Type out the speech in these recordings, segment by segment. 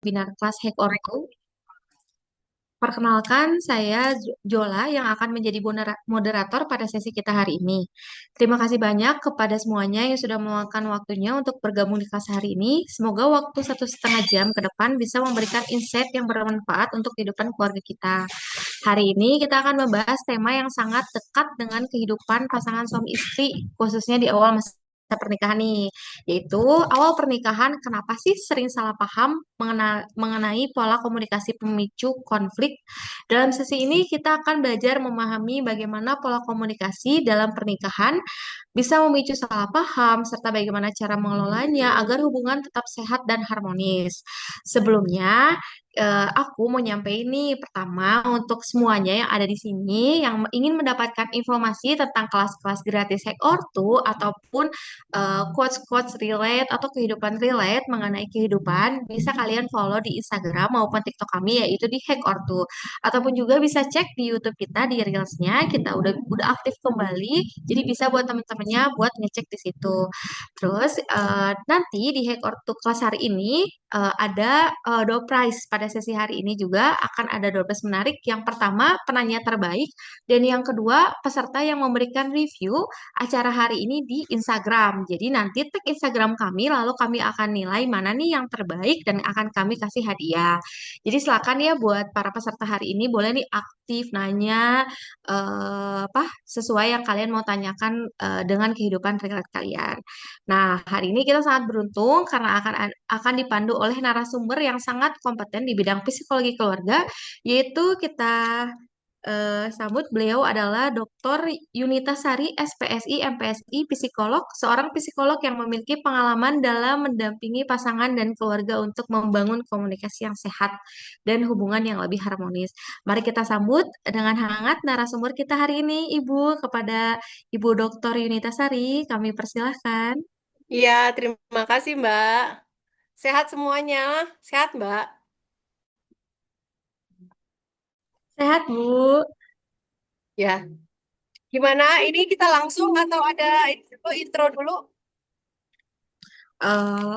Webinar kelas Hack Ortu. Perkenalkan, saya Jola yang akan menjadi moderator pada sesi kita hari ini. Terima kasih banyak kepada semuanya yang sudah meluangkan waktunya untuk bergabung di kelas hari ini. Semoga waktu 1,5 jam ke depan bisa memberikan insight yang bermanfaat untuk kehidupan keluarga kita. Hari ini kita akan membahas tema yang sangat dekat dengan kehidupan pasangan suami istri, khususnya di awal masa pernikahan nih, yaitu awal pernikahan kenapa sih sering salah paham mengenai pola komunikasi pemicu konflik. Dalam sesi ini kita akan belajar memahami bagaimana pola komunikasi dalam pernikahan bisa memicu salah paham, serta bagaimana cara mengelolanya agar hubungan tetap sehat dan harmonis. Sebelumnya, aku mau nyampein nih, pertama untuk semuanya yang ada di sini yang ingin mendapatkan informasi tentang kelas-kelas gratis Hack Ortu ataupun quotes-quotes relate atau kehidupan relate mengenai kehidupan, bisa kalian follow di Instagram maupun TikTok kami yaitu di Hack Ortu. Ataupun juga bisa cek di YouTube kita di Reelsnya, kita udah aktif kembali, jadi bisa buat teman-temannya buat ngecek di situ. Terus nanti di Hack Ortu kelas hari ini ada door prize pada sesi hari ini juga akan ada door prize menarik. Yang pertama penanya terbaik dan yang kedua peserta yang memberikan review acara hari ini di Instagram. Jadi nanti tag Instagram kami lalu kami akan nilai mana nih yang terbaik dan akan kami kasih hadiah. Jadi silakan ya buat para peserta hari ini boleh nih aktif nanya apa sesuai yang kalian mau tanyakan dengan kehidupan relate kalian. Nah, hari ini kita sangat beruntung karena akan dipandu oleh narasumber yang sangat kompeten di bidang psikologi keluarga, yaitu kita sambut beliau adalah Dr. Yunita Sari, SPSI, MPSI, psikolog, seorang psikolog yang memiliki pengalaman dalam mendampingi pasangan dan keluarga untuk membangun komunikasi yang sehat dan hubungan yang lebih harmonis. Mari kita sambut dengan hangat narasumber kita hari ini, Ibu, kepada Ibu Dr. Yunita Sari, kami persilahkan. Iya, terima kasih Mbak. Sehat semuanya? Sehat Mbak? Sehat, Bu. Ya. Gimana? Ini kita langsung atau ada intro dulu?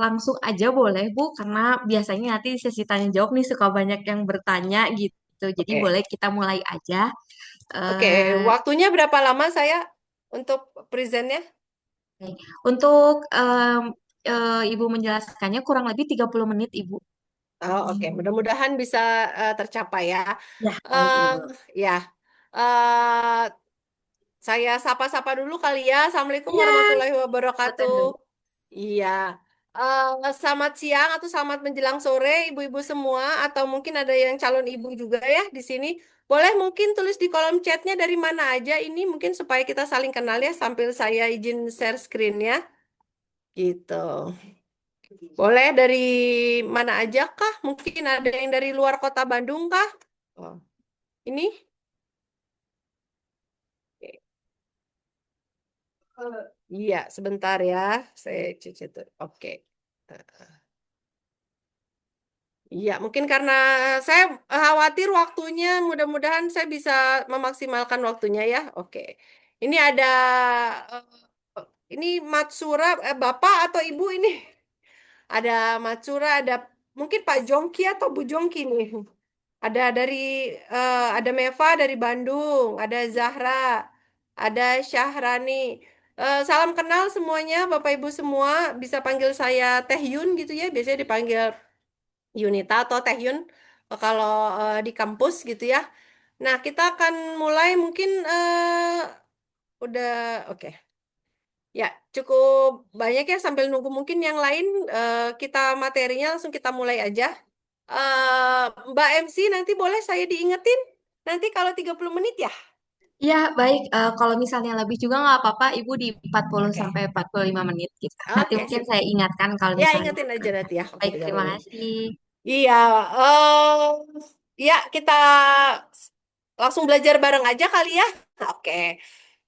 Langsung aja boleh, Bu, karena biasanya nanti di sesi tanya jawab nih suka banyak yang bertanya gitu. Jadi Oke. boleh kita mulai aja. Oke, Eh, waktunya berapa lama saya untuk presentnya? untuk Ibu menjelaskannya kurang lebih 30 menit, Ibu. Oh, oke. Mudah-mudahan bisa tercapai ya. Ya, baik, Eh, Ibu. ya. Eh, saya sapa-sapa dulu kali ya. Assalamualaikum Iya, warahmatullahi silakan wabarakatuh. dulu. Iya. Selamat siang atau selamat menjelang sore, ibu-ibu semua, atau mungkin ada yang calon ibu juga ya di sini. Boleh mungkin tulis di kolom chatnya dari mana aja ini, mungkin supaya kita saling kenal ya, sambil saya izin share screen ya. Gitu. Boleh dari mana aja kah? Mungkin ada yang dari luar kota Bandung kah? Oh, ini? Iya, sebentar ya. Saya cuci tuh. Oke. Iya, mungkin karena saya khawatir waktunya, mudah-mudahan saya bisa memaksimalkan waktunya ya. Oke. Ini ada eh, ini Matsura, Bapak atau Ibu ini? Ada Matsura, ada mungkin Pak Jongki atau Bu Jongki nih. Ada dari ada Meva dari Bandung, ada Zahra, ada Syahrani. Salam kenal semuanya, Bapak Ibu semua. Bisa panggil saya Teh Yun gitu ya. Biasanya dipanggil Yunita atau Teh Yun kalau di kampus gitu ya. Nah, kita akan mulai mungkin udah oke. Ya, cukup banyak ya sambil nunggu mungkin yang lain kita materinya langsung kita mulai aja. Mbak MC nanti boleh saya diingetin nanti kalau 30 menit ya. Iya, baik. Kalau misalnya lebih juga nggak apa-apa, Ibu di 40 Oke. sampai 45 menit gitu. Nanti Oke, mungkin sip. saya ingatkan kalau Ya, misalnya. ingetin aja nanti ya. Oke, Baik, 30 terima menit. kasih. Iya, ya kita langsung belajar bareng aja kali ya. Oke.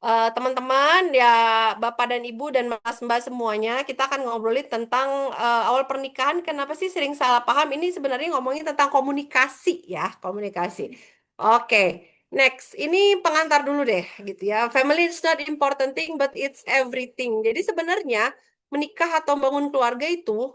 Teman-teman, ya Bapak dan Ibu dan Mas Mbak semuanya, kita akan ngobrolin tentang awal pernikahan. Kenapa sih sering salah paham? Ini sebenarnya ngomongin tentang komunikasi ya, komunikasi. Oke, next. Ini pengantar dulu deh, gitu ya. Family is not important thing, but it's everything. Jadi sebenarnya menikah atau bangun keluarga itu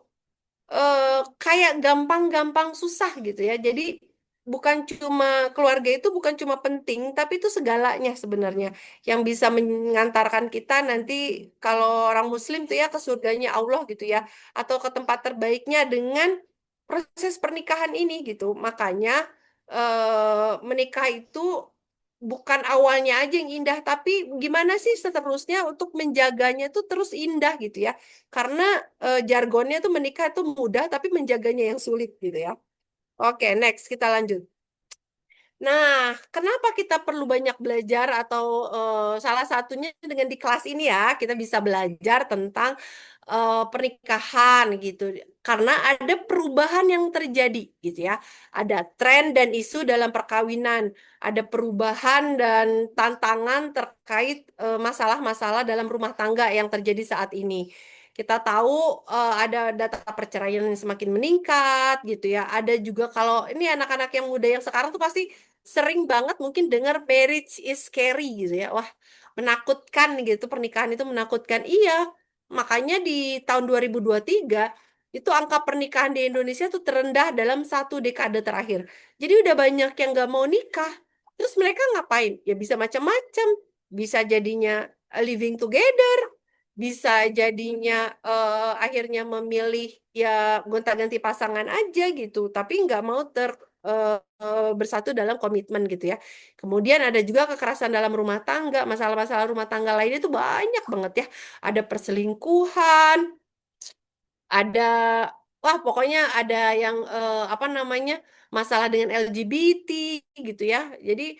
kayak gampang-gampang susah gitu ya. Jadi bukan cuma keluarga itu bukan cuma penting, tapi itu segalanya sebenarnya yang bisa mengantarkan kita nanti kalau orang Muslim tuh ya ke surganya Allah gitu ya, atau ke tempat terbaiknya dengan proses pernikahan ini gitu. Makanya menikah itu bukan awalnya aja yang indah, tapi gimana sih seterusnya untuk menjaganya tuh terus indah gitu ya. Karena jargonnya tuh menikah itu mudah, tapi menjaganya yang sulit gitu ya. Oke, next kita lanjut. Nah, kenapa kita perlu banyak belajar atau salah satunya dengan di kelas ini ya, kita bisa belajar tentang pernikahan gitu. Karena ada perubahan yang terjadi gitu ya. Ada tren dan isu dalam perkawinan, ada perubahan dan tantangan terkait masalah-masalah dalam rumah tangga yang terjadi saat ini. Kita tahu ada data perceraian yang semakin meningkat gitu ya. Ada juga kalau ini anak-anak yang muda yang sekarang tuh pasti sering banget mungkin dengar marriage is scary gitu ya. Wah, menakutkan gitu, pernikahan itu menakutkan. Iya, makanya di tahun 2023 itu angka pernikahan di Indonesia tuh terendah dalam 1 dekade terakhir. Jadi udah banyak yang gak mau nikah. Terus mereka ngapain? Ya bisa macam-macam. Bisa jadinya living together, bisa jadinya akhirnya memilih ya gonta-ganti pasangan aja gitu, tapi nggak mau bersatu dalam komitmen gitu ya. Kemudian ada juga kekerasan dalam rumah tangga, masalah-masalah rumah tangga lainnya itu banyak banget ya. Ada perselingkuhan, ada wah pokoknya ada yang apa namanya masalah dengan LGBT gitu ya. Jadi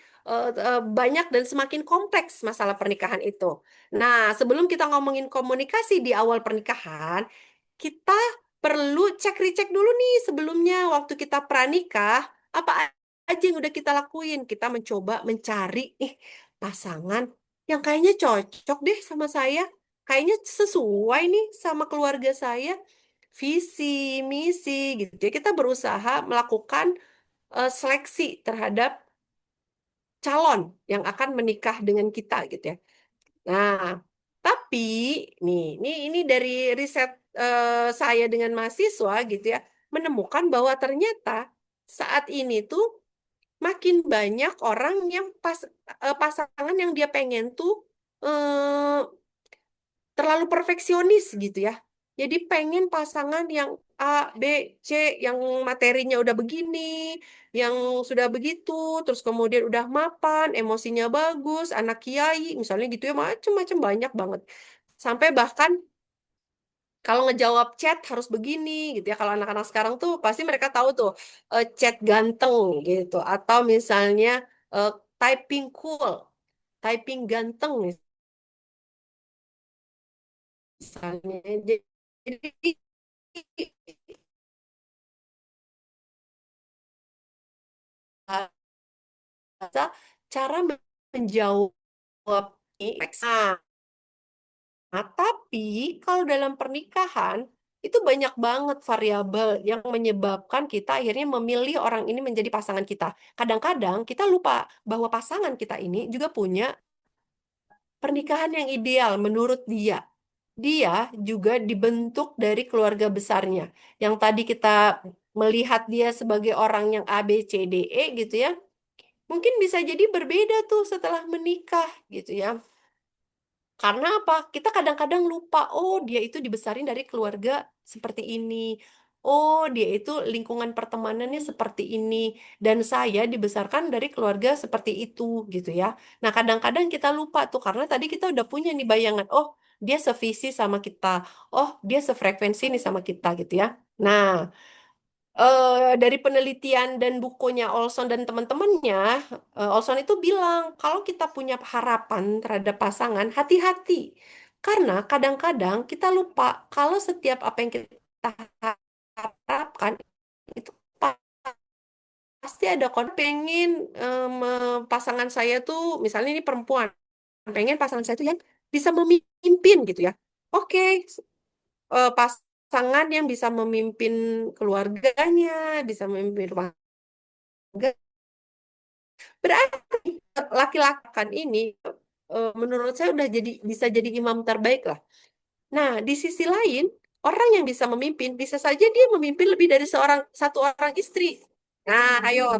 banyak dan semakin kompleks masalah pernikahan itu. Nah, sebelum kita ngomongin komunikasi di awal pernikahan, kita perlu cek recheck dulu nih sebelumnya waktu kita pranikah apa aja yang udah kita lakuin. Kita mencoba mencari pasangan yang kayaknya cocok deh sama saya, kayaknya sesuai nih sama keluarga saya, visi misi gitu ya. Kita berusaha melakukan seleksi terhadap calon yang akan menikah dengan kita gitu ya. Nah, tapi ini dari riset saya dengan mahasiswa gitu ya, menemukan bahwa ternyata saat ini tuh makin banyak orang yang pasangan yang dia pengen tuh eh, terlalu perfeksionis gitu ya. Jadi pengen pasangan yang A, B, C, yang materinya udah begini, yang sudah begitu, terus kemudian udah mapan, emosinya bagus, anak kiai, misalnya gitu ya, macem-macem banyak banget. Sampai bahkan kalau ngejawab chat harus begini gitu ya. Kalau anak-anak sekarang tuh pasti mereka tahu tuh chat ganteng gitu, atau misalnya eh, typing cool, typing ganteng misalnya. Jadi bahasa cara menjawab ini. Nah, tapi kalau dalam pernikahan itu banyak banget variabel yang menyebabkan kita akhirnya memilih orang ini menjadi pasangan kita. Kadang-kadang kita lupa bahwa pasangan kita ini juga punya pernikahan yang ideal menurut dia. Dia juga dibentuk dari keluarga besarnya. Yang tadi kita melihat dia sebagai orang yang A, B, C, D, E gitu ya. Mungkin bisa jadi berbeda tuh setelah menikah gitu ya. Karena apa? Kita kadang-kadang lupa, oh dia itu dibesarin dari keluarga seperti ini. Oh, dia itu lingkungan pertemanannya seperti ini. Dan saya dibesarkan dari keluarga seperti itu gitu ya. Nah, kadang-kadang kita lupa tuh karena tadi kita udah punya nih bayangan, oh dia sevisi sama kita. Oh, dia sefrekuensi nih sama kita gitu ya. Nah, dari penelitian dan bukunya Olson dan teman-temannya, Olson itu bilang kalau kita punya harapan terhadap pasangan, hati-hati. Karena kadang-kadang kita lupa kalau setiap apa yang kita harapkan itu pasti ada pengen pasangan saya tuh, misalnya ini perempuan, pengen pasangan saya tuh yang bisa memimpin gitu ya. Oke, pasangan yang bisa memimpin keluarganya, bisa memimpin rumah tangga. Berarti laki-laki kan ini menurut saya udah jadi bisa jadi imam terbaik lah. Nah, di sisi lain orang yang bisa memimpin, bisa saja dia memimpin lebih dari satu orang istri. Nah, ayo,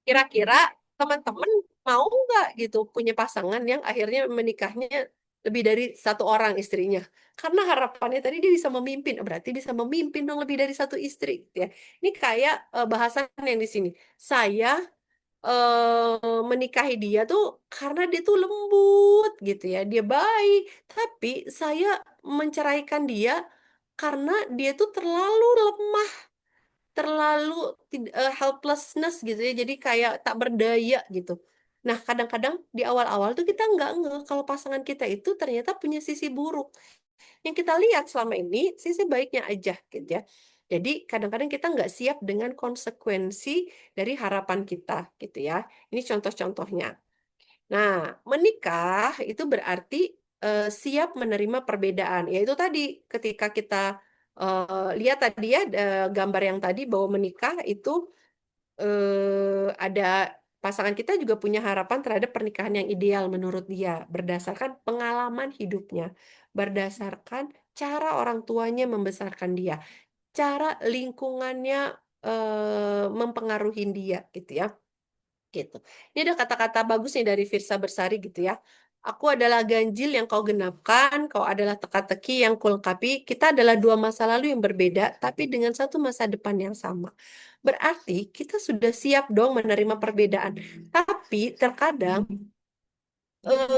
kira-kira teman-teman mau nggak gitu punya pasangan yang akhirnya menikahnya lebih dari satu orang istrinya? Karena harapannya tadi dia bisa memimpin, berarti bisa memimpin dong lebih dari satu istri, gitu ya. Ini kayak bahasan yang di sini. Saya menikahi dia tuh karena dia tuh lembut gitu ya, dia baik. Tapi saya menceraikan dia karena dia tuh terlalu lemah, terlalu helplessness gitu ya, jadi kayak tak berdaya gitu. Nah, kadang-kadang di awal-awal tuh kita nggak ngeh kalau pasangan kita itu ternyata punya sisi buruk. Yang kita lihat selama ini sisi baiknya aja gitu ya. Jadi kadang-kadang kita nggak siap dengan konsekuensi dari harapan kita gitu ya. Ini contoh-contohnya. Nah, menikah itu berarti siap menerima perbedaan. Yaitu tadi ketika kita lihat tadi ya gambar yang tadi bahwa menikah itu ada pasangan kita juga punya harapan terhadap pernikahan yang ideal menurut dia berdasarkan pengalaman hidupnya, berdasarkan cara orang tuanya membesarkan dia, cara lingkungannya mempengaruhi dia gitu ya. Gitu. Ini ada kata-kata bagus nih dari Firsa Bersari gitu ya. Aku adalah ganjil yang kau genapkan, kau adalah teka-teki yang kulengkapi. Kita adalah dua masa lalu yang berbeda, tapi dengan satu masa depan yang sama. Berarti kita sudah siap dong menerima perbedaan. Tapi terkadang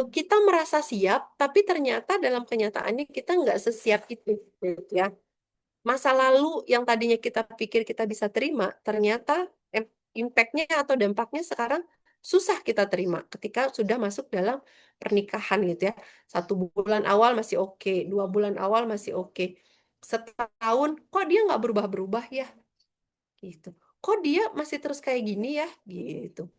kita merasa siap, tapi ternyata dalam kenyataannya kita nggak sesiap itu, gitu ya. Masa lalu yang tadinya kita pikir kita bisa terima, ternyata impact-nya atau dampaknya sekarang susah kita terima ketika sudah masuk dalam pernikahan gitu ya. 1 bulan awal masih oke, 2 bulan awal masih oke. Setahun, kok dia nggak berubah-berubah ya? Gitu. Kok dia masih terus kayak gini ya? Gitu.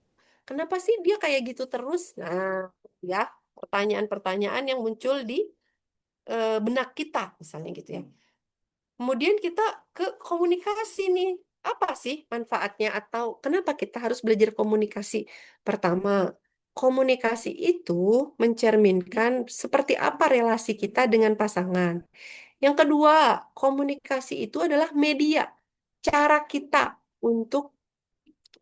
Kenapa sih dia kayak gitu terus? Nah, ya, pertanyaan-pertanyaan yang muncul di benak kita, misalnya gitu ya. Kemudian kita ke komunikasi nih. Apa sih manfaatnya atau kenapa kita harus belajar komunikasi? Pertama, komunikasi itu mencerminkan seperti apa relasi kita dengan pasangan. Yang kedua, komunikasi itu adalah media, cara kita untuk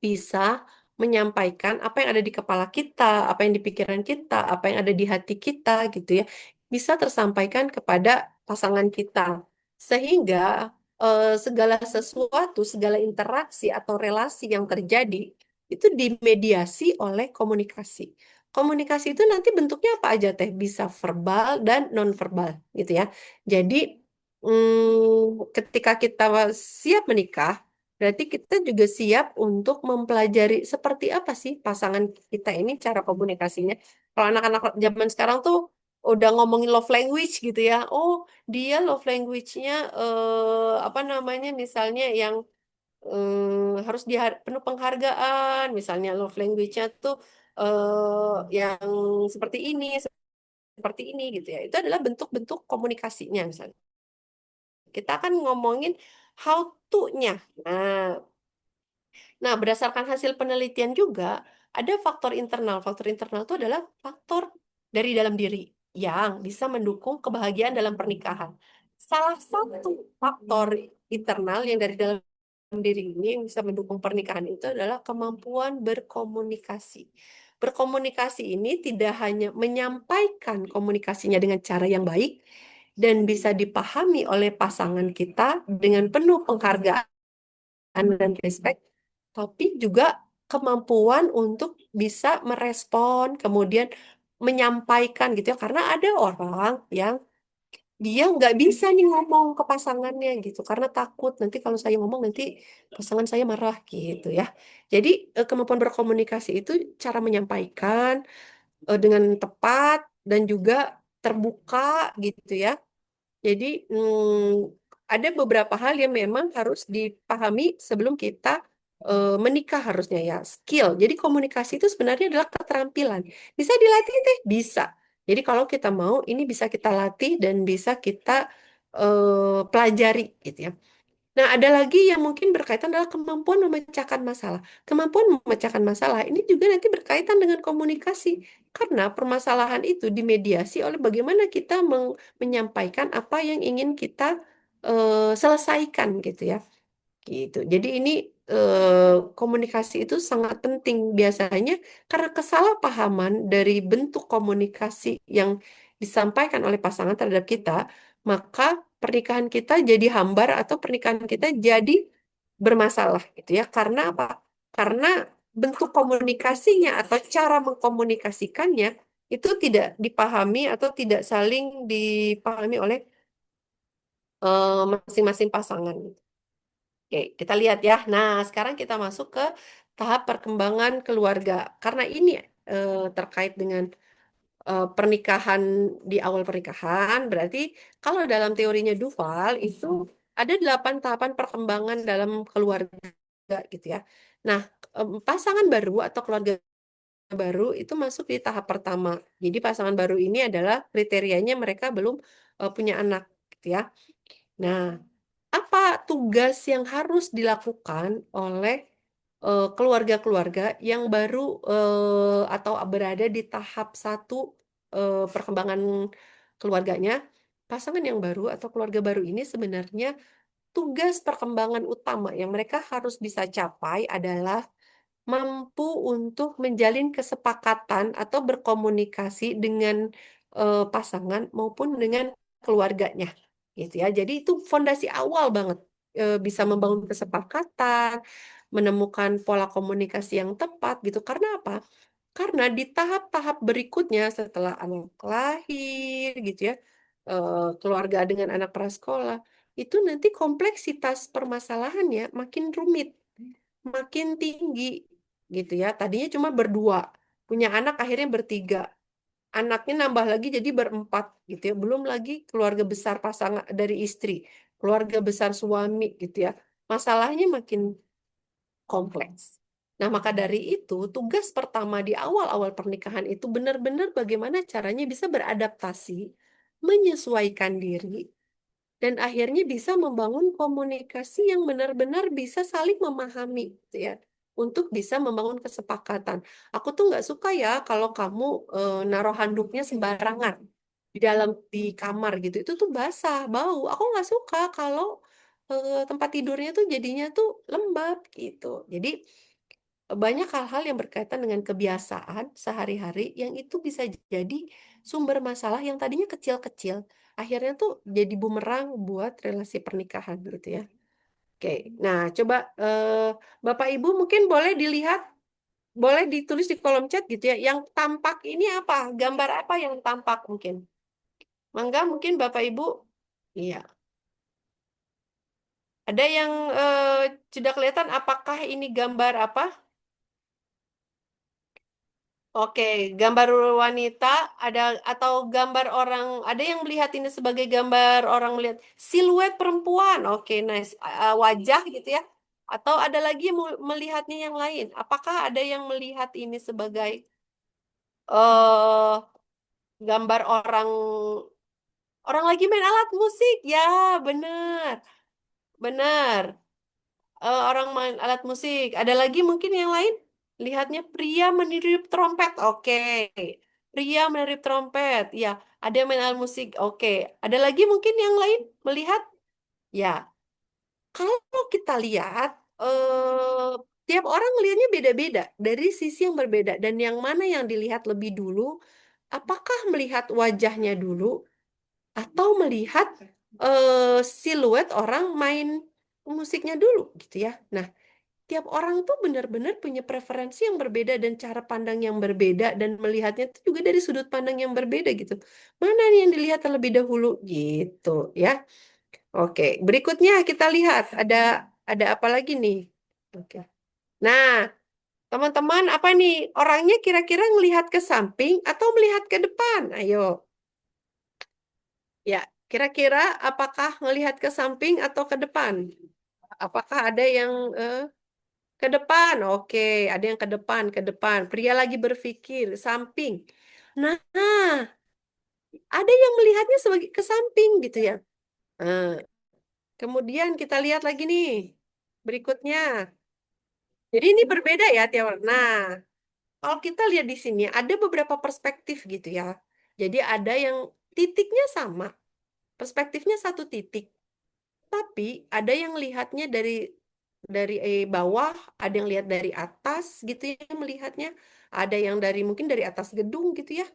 bisa menyampaikan apa yang ada di kepala kita, apa yang di pikiran kita, apa yang ada di hati kita gitu ya, bisa tersampaikan kepada pasangan kita. Sehingga segala sesuatu, segala interaksi atau relasi yang terjadi itu dimediasi oleh komunikasi. Komunikasi itu nanti bentuknya apa aja teh? Bisa verbal dan non-verbal gitu ya. Jadi ketika kita siap menikah, berarti kita juga siap untuk mempelajari seperti apa sih pasangan kita ini cara komunikasinya. Kalau anak-anak zaman sekarang tuh udah ngomongin love language gitu ya. Oh, dia love language-nya apa namanya misalnya yang harus dia penuh penghargaan, misalnya love language-nya tuh yang seperti ini gitu ya. Itu adalah bentuk-bentuk komunikasinya misalnya. Kita akan ngomongin how to-nya. Nah, berdasarkan hasil penelitian juga, ada faktor internal. Faktor internal itu adalah faktor dari dalam diri yang bisa mendukung kebahagiaan dalam pernikahan. Salah satu faktor internal yang dari dalam diri ini yang bisa mendukung pernikahan itu adalah kemampuan berkomunikasi. Berkomunikasi ini tidak hanya menyampaikan komunikasinya dengan cara yang baik dan bisa dipahami oleh pasangan kita dengan penuh penghargaan dan respect, tapi juga kemampuan untuk bisa merespon, kemudian menyampaikan gitu ya. Karena ada orang yang dia nggak bisa nih ngomong ke pasangannya gitu, karena takut nanti kalau saya ngomong nanti pasangan saya marah gitu ya. Jadi kemampuan berkomunikasi itu cara menyampaikan dengan tepat dan juga terbuka gitu ya. Jadi ada beberapa hal yang memang harus dipahami sebelum kita menikah harusnya ya, skill. Jadi komunikasi itu sebenarnya adalah keterampilan. Bisa dilatih deh, bisa. Jadi kalau kita mau, ini bisa kita latih dan bisa kita pelajari gitu ya. Nah, ada lagi yang mungkin berkaitan adalah kemampuan memecahkan masalah. Kemampuan memecahkan masalah ini juga nanti berkaitan dengan komunikasi. Karena permasalahan itu dimediasi oleh bagaimana kita menyampaikan apa yang ingin kita selesaikan gitu ya. Gitu. Jadi ini komunikasi itu sangat penting biasanya karena kesalahpahaman dari bentuk komunikasi yang disampaikan oleh pasangan terhadap kita, maka pernikahan kita jadi hambar atau pernikahan kita jadi bermasalah gitu ya. Karena apa? Karena bentuk komunikasinya atau cara mengkomunikasikannya itu tidak dipahami atau tidak saling dipahami oleh masing-masing pasangan. Oke, kita lihat ya. Nah, sekarang kita masuk ke tahap perkembangan keluarga. Karena ini terkait dengan pernikahan di awal pernikahan, berarti kalau dalam teorinya Duval itu ada 8 tahapan perkembangan dalam keluarga gitu ya. Nah, pasangan baru atau keluarga baru itu masuk di tahap pertama. Jadi pasangan baru ini adalah kriterianya mereka belum punya anak gitu ya. Nah, apa tugas yang harus dilakukan oleh keluarga-keluarga yang baru atau berada di tahap satu perkembangan keluarganya? Pasangan yang baru atau keluarga baru ini sebenarnya tugas perkembangan utama yang mereka harus bisa capai adalah mampu untuk menjalin kesepakatan atau berkomunikasi dengan pasangan maupun dengan keluarganya, gitu ya. Jadi itu fondasi awal banget. Bisa membangun kesepakatan, menemukan pola komunikasi yang tepat, gitu. Karena apa? Karena di tahap-tahap berikutnya setelah anak lahir, gitu ya, keluarga dengan anak prasekolah, itu nanti kompleksitas permasalahannya makin rumit, makin tinggi gitu ya. Tadinya cuma berdua, punya anak akhirnya bertiga. Anaknya nambah lagi jadi berempat gitu ya. Belum lagi keluarga besar pasangan dari istri, keluarga besar suami gitu ya. Masalahnya makin kompleks. Nah, maka dari itu, tugas pertama di awal-awal pernikahan itu benar-benar bagaimana caranya bisa beradaptasi, menyesuaikan diri, dan akhirnya bisa membangun komunikasi yang benar-benar bisa saling memahami gitu ya, untuk bisa membangun kesepakatan. Aku tuh nggak suka ya kalau kamu naruh handuknya sembarangan di kamar gitu, itu tuh basah bau. Aku nggak suka kalau tempat tidurnya tuh jadinya tuh lembab gitu. Jadi banyak hal-hal yang berkaitan dengan kebiasaan sehari-hari yang itu bisa jadi sumber masalah yang tadinya kecil-kecil, akhirnya tuh jadi bumerang buat relasi pernikahan gitu ya. Oke, nah coba Bapak Ibu mungkin boleh dilihat, boleh ditulis di kolom chat gitu ya. Yang tampak ini apa? Gambar apa yang tampak mungkin? Mangga mungkin Bapak Ibu, iya. Ada yang sudah kelihatan apakah ini gambar apa? Oke, gambar wanita ada atau gambar orang, ada yang melihat ini sebagai gambar orang melihat siluet perempuan. Oke, nice. Wajah gitu ya. Atau ada lagi yang melihatnya yang lain. Apakah ada yang melihat ini sebagai eh gambar orang orang lagi main alat musik? Ya, benar. Benar. Orang main alat musik. Ada lagi mungkin yang lain? Lihatnya pria meniup trompet. Oke. Pria meniup trompet. Ya, ada yang main alat musik. Oke. Ada lagi mungkin yang lain melihat? Ya, kalau kita lihat tiap orang melihatnya beda-beda dari sisi yang berbeda dan yang mana yang dilihat lebih dulu? Apakah melihat wajahnya dulu atau melihat siluet orang main musiknya dulu gitu ya. Nah, tiap orang tuh benar-benar punya preferensi yang berbeda dan cara pandang yang berbeda dan melihatnya itu juga dari sudut pandang yang berbeda gitu. Mana nih yang dilihat terlebih dahulu gitu ya. Oke, berikutnya kita lihat ada apa lagi nih? Oke. Nah, teman-teman apa nih? Orangnya kira-kira melihat ke samping atau melihat ke depan? Ayo. Ya, kira-kira apakah melihat ke samping atau ke depan? Apakah ada yang ke depan, oke. Ada yang ke depan, ke depan. Pria lagi berpikir, samping. Nah, ada yang melihatnya sebagai ke samping gitu ya. Eh, Kemudian kita lihat lagi nih, berikutnya. Jadi ini berbeda ya tiap orang. Nah, kalau kita lihat di sini ada beberapa perspektif gitu ya. Jadi ada yang titiknya sama, perspektifnya satu titik. Tapi ada yang lihatnya dari bawah, ada yang lihat dari atas gitu ya melihatnya. Ada yang dari mungkin dari atas gedung gitu ya.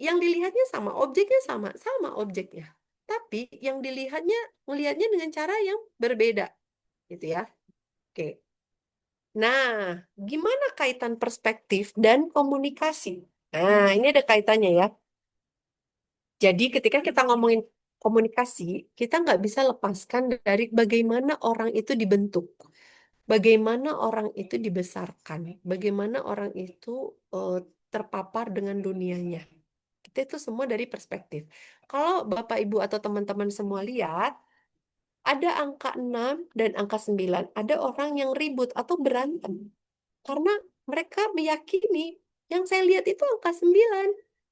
Yang dilihatnya sama, objeknya sama, sama objeknya. Tapi yang dilihatnya melihatnya dengan cara yang berbeda gitu ya. Oke. Nah, gimana kaitan perspektif dan komunikasi? Nah, ini ada kaitannya ya. Jadi ketika kita ngomongin komunikasi, kita nggak bisa lepaskan dari bagaimana orang itu dibentuk, bagaimana orang itu dibesarkan, bagaimana orang itu terpapar dengan dunianya. Kita itu semua dari perspektif. Kalau Bapak, Ibu, atau teman-teman semua lihat, ada angka 6 dan angka 9. Ada orang yang ribut atau berantem. Karena mereka meyakini yang saya lihat itu angka 9.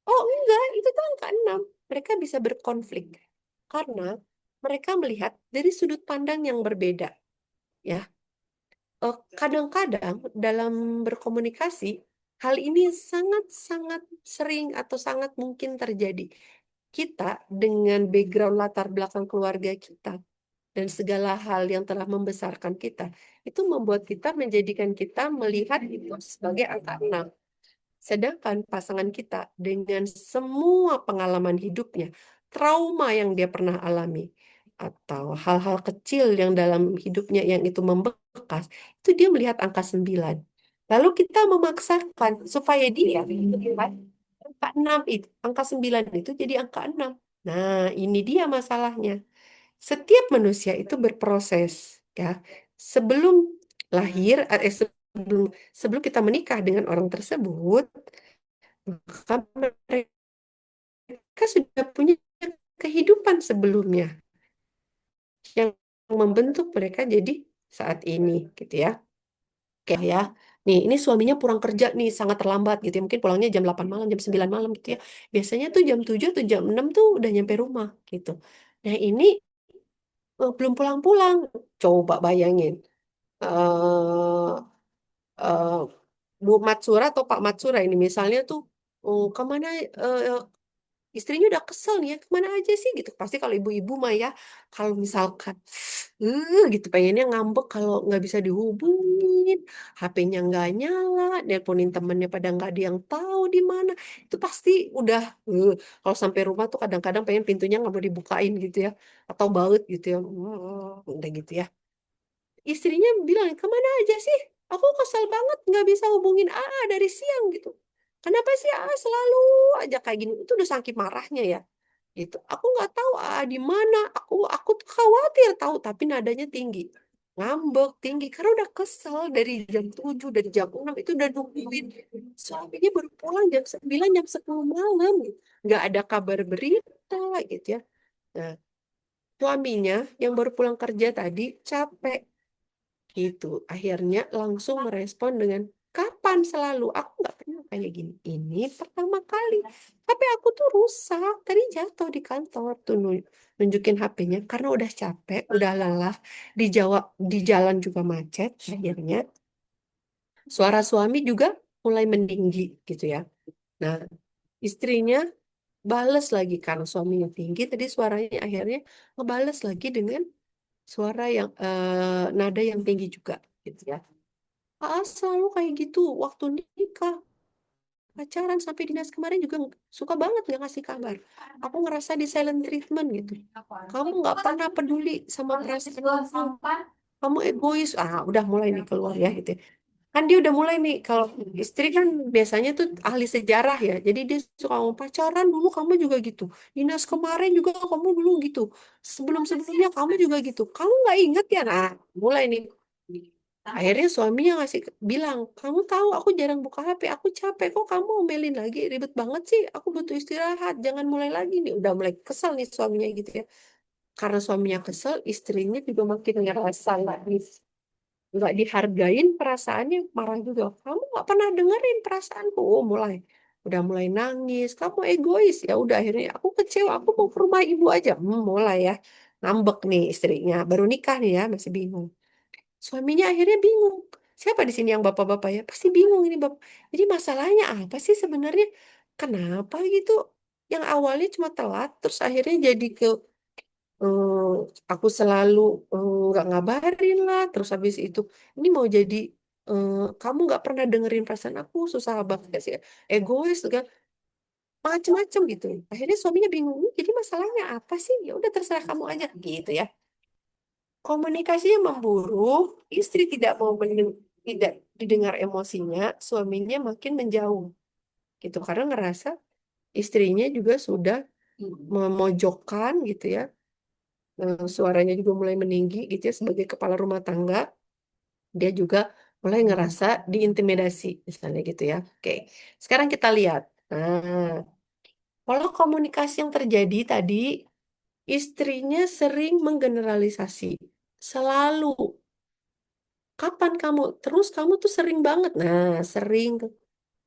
Oh enggak, itu tuh angka 6. Mereka bisa berkonflik. Karena mereka melihat dari sudut pandang yang berbeda. Ya, kadang-kadang dalam berkomunikasi, hal ini sangat-sangat sering atau sangat mungkin terjadi. Kita dengan background latar belakang keluarga kita dan segala hal yang telah membesarkan kita, itu membuat kita menjadikan kita melihat itu sebagai angka 6. Sedangkan pasangan kita dengan semua pengalaman hidupnya, trauma yang dia pernah alami, atau hal-hal kecil yang dalam hidupnya yang itu membekas, itu dia melihat angka 9. Lalu kita memaksakan supaya dia melihat angka 6 itu, angka 9 itu jadi angka 6. Nah, ini dia masalahnya. Setiap manusia itu berproses, ya. Sebelum lahir, sebelum sebelum kita menikah dengan orang tersebut, maka mereka sudah punya kehidupan sebelumnya yang membentuk mereka jadi saat ini, gitu ya. Oke ya. Nih, ini suaminya pulang kerja nih sangat terlambat gitu ya. Mungkin pulangnya jam 8 malam, jam 9 malam gitu ya. Biasanya tuh jam 7 atau jam 6 tuh udah nyampe rumah gitu. Nah, ini belum pulang-pulang. Coba bayangin. eh eh, Bu Matsura atau Pak Matsura ini misalnya tuh, oh, kemana, istrinya udah kesel nih ya, kemana aja sih gitu. Pasti kalau ibu-ibu mah ya, kalau misalkan gitu pengennya ngambek kalau nggak bisa dihubungin, HP-nya nggak nyala, nelponin temennya pada nggak ada yang tahu di mana, itu pasti udah, kalau sampai rumah tuh kadang-kadang pengen pintunya nggak mau dibukain gitu ya, atau baut gitu ya. Udah gitu ya. Istrinya bilang, kemana aja sih? Aku kesel banget nggak bisa hubungin AA dari siang gitu. Kenapa sih AA selalu aja kayak gini? Itu udah saking marahnya ya. Gitu. Aku nggak tahu AA di mana. Aku tuh khawatir tahu, tapi nadanya tinggi. Ngambek tinggi karena udah kesel dari jam 7, dari jam 6 itu udah nungguin suaminya baru pulang jam 9, jam 10 malam gitu. Nggak ada kabar berita gitu ya. Nah, suaminya yang baru pulang kerja tadi capek gitu. Akhirnya langsung merespon dengan kapan selalu. Aku nggak pernah kayak gini. Ini pertama kali. HP aku tuh rusak. Tadi jatuh di kantor tuh nunjukin HP-nya karena udah capek, udah lelah. Di jalan juga macet. Akhirnya suara suami juga mulai meninggi gitu ya. Nah, istrinya bales lagi karena suaminya tinggi. Tadi suaranya akhirnya ngebales lagi dengan suara yang nada yang tinggi juga gitu ya. Selalu kayak gitu waktu nikah, pacaran sampai dinas kemarin juga suka banget nggak ngasih kabar. Aku ngerasa di silent treatment gitu. Kamu nggak pernah peduli sama perasaan kamu. Kamu egois. Udah mulai nih keluar ya gitu. Kan dia udah mulai nih, kalau istri kan biasanya tuh ahli sejarah ya. Jadi dia suka ngomong, pacaran dulu kamu juga gitu. Dinas kemarin juga kamu dulu gitu. Sebelum-sebelumnya kamu juga gitu. Kamu nggak inget ya? Nah, mulai nih. Akhirnya suaminya bilang, kamu tahu aku jarang buka HP, aku capek kok kamu omelin lagi, ribet banget sih, aku butuh istirahat, jangan mulai lagi nih. Udah mulai kesel nih suaminya gitu ya. Karena suaminya kesel, istrinya juga makin ngerasa nggak dihargain perasaannya, marah juga. Kamu nggak pernah dengerin perasaanku. Oh, udah mulai nangis. Kamu egois ya. Udah akhirnya aku kecewa. Aku mau ke rumah ibu aja. Mulai ya. ngambek nih istrinya, baru nikah nih ya, masih bingung. Suaminya akhirnya bingung. Siapa di sini yang bapak-bapak ya? Pasti bingung ini bapak. Jadi masalahnya apa sih sebenarnya? Kenapa gitu? Yang awalnya cuma telat, terus akhirnya jadi ke eh, aku selalu nggak ngabarin lah. Terus habis itu ini mau jadi kamu nggak pernah dengerin perasaan aku, susah banget gak sih? Egois juga macem-macem gitu. Akhirnya suaminya bingung. Jadi masalahnya apa sih? Ya udah terserah kamu aja gitu ya. Komunikasinya memburuk, istri tidak mau tidak didengar emosinya, suaminya makin menjauh gitu karena ngerasa istrinya juga sudah memojokkan gitu ya. Suaranya juga mulai meninggi gitu ya sebagai kepala rumah tangga, dia juga mulai ngerasa diintimidasi misalnya gitu ya. Oke. Sekarang kita lihat. Nah, kalau komunikasi yang terjadi tadi, istrinya sering menggeneralisasi. Selalu kapan kamu terus kamu tuh sering banget sering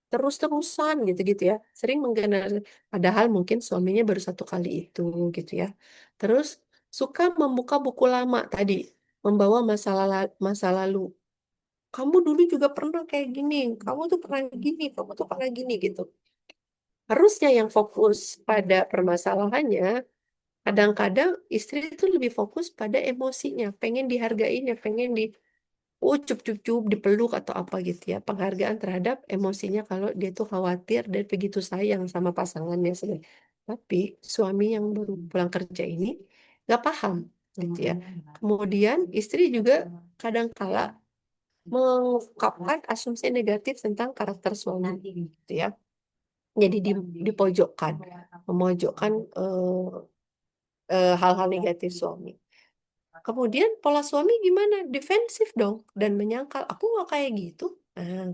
terus-terusan gitu-gitu ya sering menggeneralisasi padahal mungkin suaminya baru satu kali itu gitu ya terus suka membuka buku lama tadi membawa masa lalu kamu dulu juga pernah kayak gini kamu tuh pernah gini gitu harusnya yang fokus pada permasalahannya kadang-kadang istri itu lebih fokus pada emosinya pengen dihargain ya pengen di cup-cup dipeluk atau apa gitu ya. Penghargaan terhadap emosinya kalau dia tuh khawatir dan begitu sayang sama pasangannya sebenarnya. Tapi suami yang baru pulang kerja ini nggak paham gitu ya. Kemudian istri juga kadang kala mengungkapkan asumsi negatif tentang karakter suami gitu ya. Jadi dipojokkan, memojokkan hal-hal negatif suami. Kemudian pola suami gimana? Defensif dong dan menyangkal. Aku nggak kayak gitu.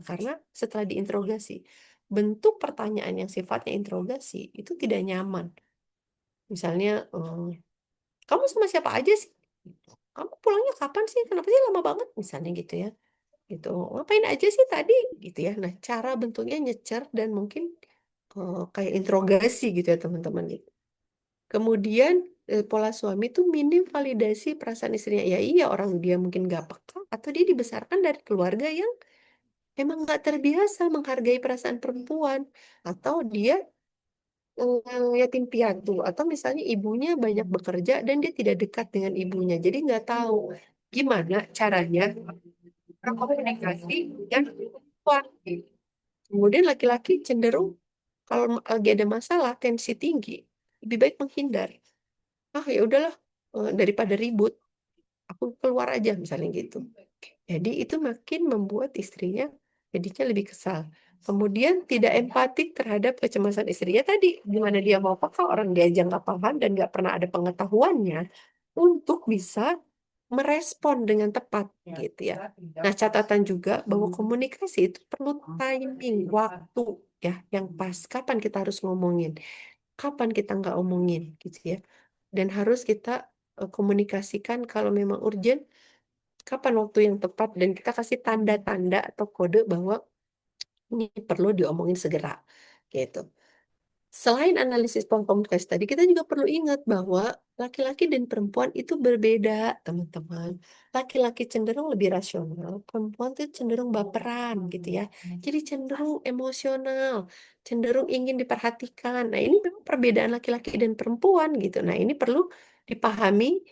Karena setelah diinterogasi, bentuk pertanyaan yang sifatnya interogasi itu tidak nyaman. Misalnya, kamu sama siapa aja sih? Kamu pulangnya kapan sih? Kenapa sih lama banget? Misalnya gitu ya. Gitu. Ngapain aja sih tadi? Gitu ya. Nah, cara bentuknya nyecer dan mungkin kayak interogasi gitu ya teman-teman. Kemudian pola suami itu minim validasi perasaan istrinya. Ya iya orang dia mungkin gak peka atau dia dibesarkan dari keluarga yang emang gak terbiasa menghargai perasaan perempuan. Atau dia yatim piatu. Atau misalnya ibunya banyak bekerja dan dia tidak dekat dengan ibunya. Jadi nggak tahu gimana caranya berkomunikasi dengan perempuan. Kemudian laki-laki cenderung kalau lagi ada masalah, tensi tinggi, lebih baik menghindar. Ah ya udahlah daripada ribut aku keluar aja misalnya gitu. Jadi itu makin membuat istrinya jadinya lebih kesal. Kemudian tidak empatik terhadap kecemasan istrinya tadi. Gimana dia mau peka orang dia aja nggak paham dan nggak pernah ada pengetahuannya untuk bisa merespon dengan tepat gitu ya. Nah catatan juga bahwa komunikasi itu perlu timing, waktu ya yang pas. Kapan kita harus ngomongin, kapan kita nggak omongin gitu ya. Dan harus kita komunikasikan kalau memang urgent kapan waktu yang tepat dan kita kasih tanda-tanda atau kode bahwa ini perlu diomongin segera gitu. Selain analisis pola komunikasi tadi, kita juga perlu ingat bahwa laki-laki dan perempuan itu berbeda, teman-teman. Laki-laki cenderung lebih rasional, perempuan tuh cenderung baperan gitu ya. Jadi cenderung emosional, cenderung ingin diperhatikan. Nah, ini memang perbedaan laki-laki dan perempuan gitu. Nah, ini perlu dipahami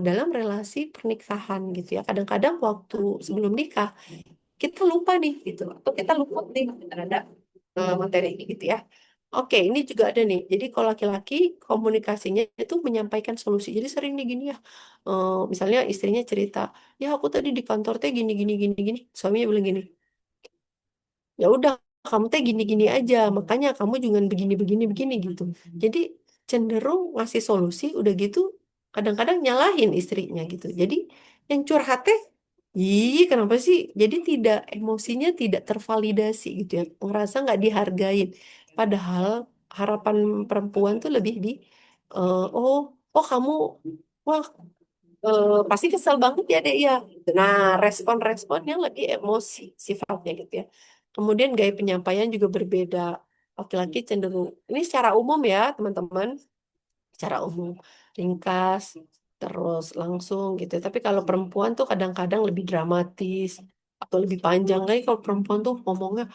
dalam relasi pernikahan gitu ya. Kadang-kadang waktu sebelum nikah kita lupa nih gitu, atau kita lupa nih terhadap materi ini gitu ya. Oke, ini juga ada nih. Jadi kalau laki-laki komunikasinya itu menyampaikan solusi. Jadi sering nih gini ya. Misalnya istrinya cerita, ya aku tadi di kantor teh gini gini gini gini. Suaminya bilang gini, ya udah kamu teh gini-gini aja. Makanya kamu juga begini begini begini gitu. Jadi cenderung ngasih solusi. Udah gitu kadang-kadang nyalahin istrinya gitu. Jadi yang curhat teh, ih kenapa sih? Jadi tidak emosinya tidak tervalidasi gitu ya. Ngerasa nggak dihargain. Padahal harapan perempuan tuh lebih di oh oh kamu wah pasti kesel banget ya deh ya. Nah respon-respon yang lebih emosi sifatnya gitu ya. Kemudian gaya penyampaian juga berbeda. Laki-laki cenderung ini secara umum ya teman-teman. secara umum, ringkas, terus langsung gitu. Tapi kalau perempuan tuh kadang-kadang lebih dramatis atau lebih panjang lagi. Kalau perempuan tuh ngomongnya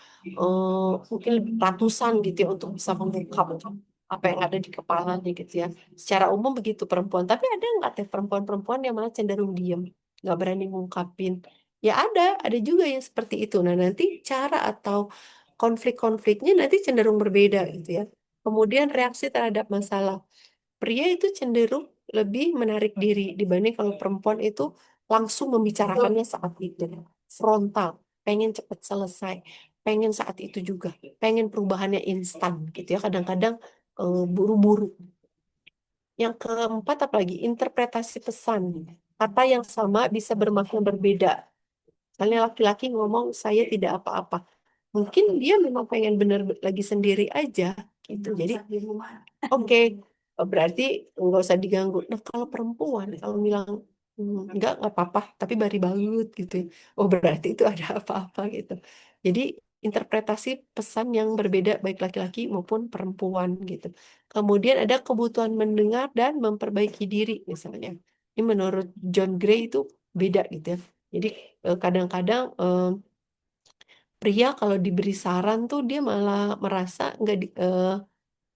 mungkin lebih ratusan gitu ya untuk bisa mengungkap apa yang ada di kepalanya gitu ya. Secara umum begitu perempuan. Tapi ada nggak teh perempuan-perempuan yang malah cenderung diem, nggak berani ngungkapin? Ya ada juga yang seperti itu. Nah nanti cara atau konflik-konfliknya nanti cenderung berbeda gitu ya. Kemudian reaksi terhadap masalah. Pria itu cenderung lebih menarik diri dibanding kalau perempuan itu langsung membicarakannya saat itu. Frontal, pengen cepat selesai, pengen saat itu juga, pengen perubahannya instan gitu ya. Kadang-kadang buru-buru. Yang keempat apalagi interpretasi pesan. Kata yang sama bisa bermakna berbeda. Misalnya laki-laki ngomong saya tidak apa-apa. Mungkin dia memang pengen bener lagi sendiri aja gitu. Jadi oke, berarti nggak usah diganggu. Nah, kalau perempuan, kalau bilang nggak apa-apa, tapi bari banget gitu ya. Oh, berarti itu ada apa-apa gitu. Jadi interpretasi pesan yang berbeda baik laki-laki maupun perempuan gitu. Kemudian ada kebutuhan mendengar dan memperbaiki diri misalnya. Ini menurut John Gray itu beda gitu ya. Jadi kadang-kadang pria kalau diberi saran tuh dia malah merasa nggak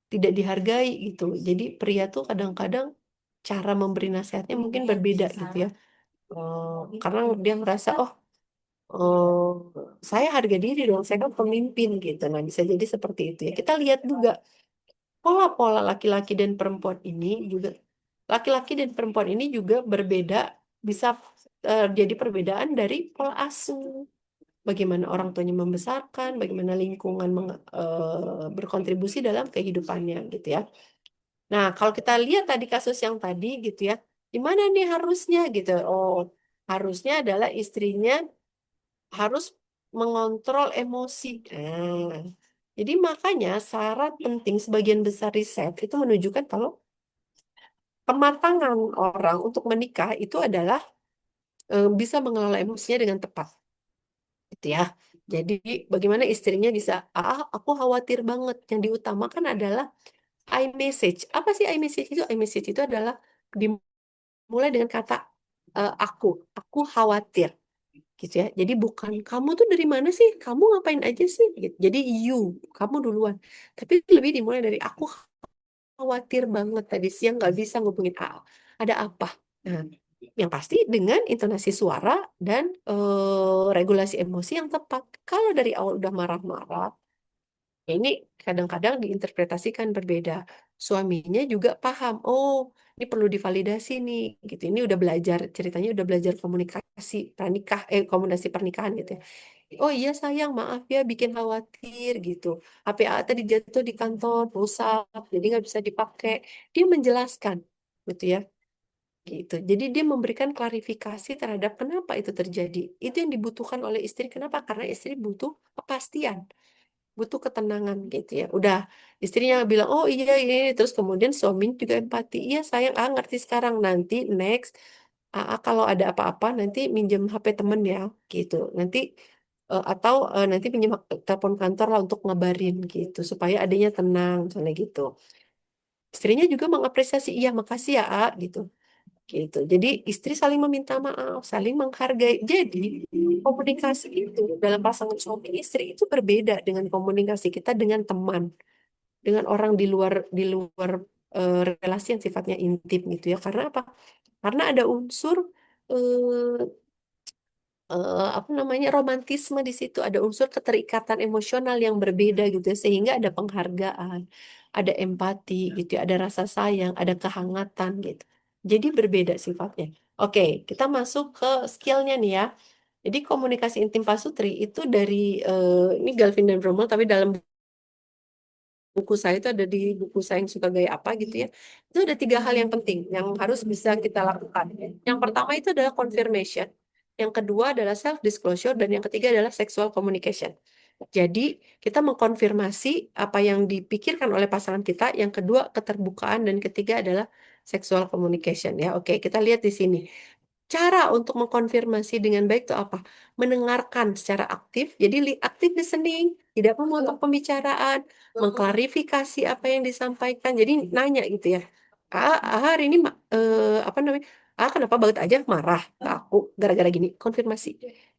tidak dihargai gitu. Jadi pria tuh kadang-kadang cara memberi nasihatnya mungkin berbeda gitu ya. Karena dia merasa saya harga diri dong, saya kan pemimpin gitu. Nah bisa jadi seperti itu ya. Kita lihat juga pola-pola laki-laki dan perempuan ini juga laki-laki dan perempuan ini juga berbeda bisa jadi perbedaan dari pola asuh. Bagaimana orang tuanya membesarkan, bagaimana lingkungan berkontribusi dalam kehidupannya gitu ya. Nah, kalau kita lihat tadi kasus yang tadi gitu ya, di mana nih harusnya gitu? Oh, harusnya adalah istrinya harus mengontrol emosi. Nah, jadi makanya syarat penting sebagian besar riset itu menunjukkan kalau kematangan orang untuk menikah itu adalah bisa mengelola emosinya dengan tepat, gitu ya. Jadi bagaimana istrinya bisa, aku khawatir banget. Yang diutamakan adalah I-message. Apa sih I-message itu? I-message itu adalah dimulai dengan kata aku khawatir gitu ya. Jadi bukan kamu tuh dari mana sih? Kamu ngapain aja sih? Gitu. Jadi you, kamu duluan. Tapi lebih dimulai dari aku khawatir banget tadi siang nggak bisa ngubungin A. Ada apa? Nah, yang pasti dengan intonasi suara dan regulasi emosi yang tepat. Kalau dari awal udah marah-marah, ini kadang-kadang diinterpretasikan berbeda. Suaminya juga paham, oh ini perlu divalidasi nih, gitu. Ini udah belajar, ceritanya udah belajar komunikasi pranikah, komunikasi pernikahan gitu ya. Oh iya sayang, maaf ya bikin khawatir gitu. HPA tadi jatuh di kantor, rusak, jadi nggak bisa dipakai. Dia menjelaskan, gitu ya. Gitu. Jadi dia memberikan klarifikasi terhadap kenapa itu terjadi. Itu yang dibutuhkan oleh istri. Kenapa? Karena istri butuh kepastian, butuh ketenangan gitu ya. Udah istrinya bilang, oh iya ini, terus kemudian suami juga empati. Iya sayang, ngerti sekarang nanti next. Kalau ada apa-apa nanti minjem HP temen ya gitu. Nanti atau nanti pinjam telepon kantor lah untuk ngabarin gitu supaya adanya tenang misalnya gitu. Istrinya juga mengapresiasi, iya makasih ya gitu. Gitu. Jadi istri saling meminta maaf, saling menghargai. Jadi komunikasi itu dalam pasangan suami istri itu berbeda dengan komunikasi kita dengan teman, dengan orang di luar relasi yang sifatnya intim gitu ya. Karena apa? Karena ada unsur eh, apa namanya romantisme di situ, ada unsur keterikatan emosional yang berbeda gitu ya, sehingga ada penghargaan, ada empati gitu ya, ada rasa sayang, ada kehangatan gitu. Jadi berbeda sifatnya. Oke, kita masuk ke skillnya nih ya. Jadi komunikasi intim pasutri itu dari ini Galvin dan Bromel, tapi dalam buku saya itu ada di buku saya yang suka gaya apa gitu ya. Itu ada 3 hal yang penting yang harus bisa kita lakukan. Yang pertama itu adalah confirmation. Yang kedua adalah self disclosure dan yang ketiga adalah sexual communication. Jadi kita mengkonfirmasi apa yang dipikirkan oleh pasangan kita. Yang kedua keterbukaan dan ketiga adalah sexual communication ya. Oke, kita lihat di sini. Cara untuk mengkonfirmasi dengan baik itu apa? Mendengarkan secara aktif, jadi aktif listening, tidak memotong pembicaraan, mengklarifikasi apa yang disampaikan. Jadi nanya gitu ya. Hari ini apa namanya? Kenapa banget aja marah ke aku gara-gara gini? Konfirmasi.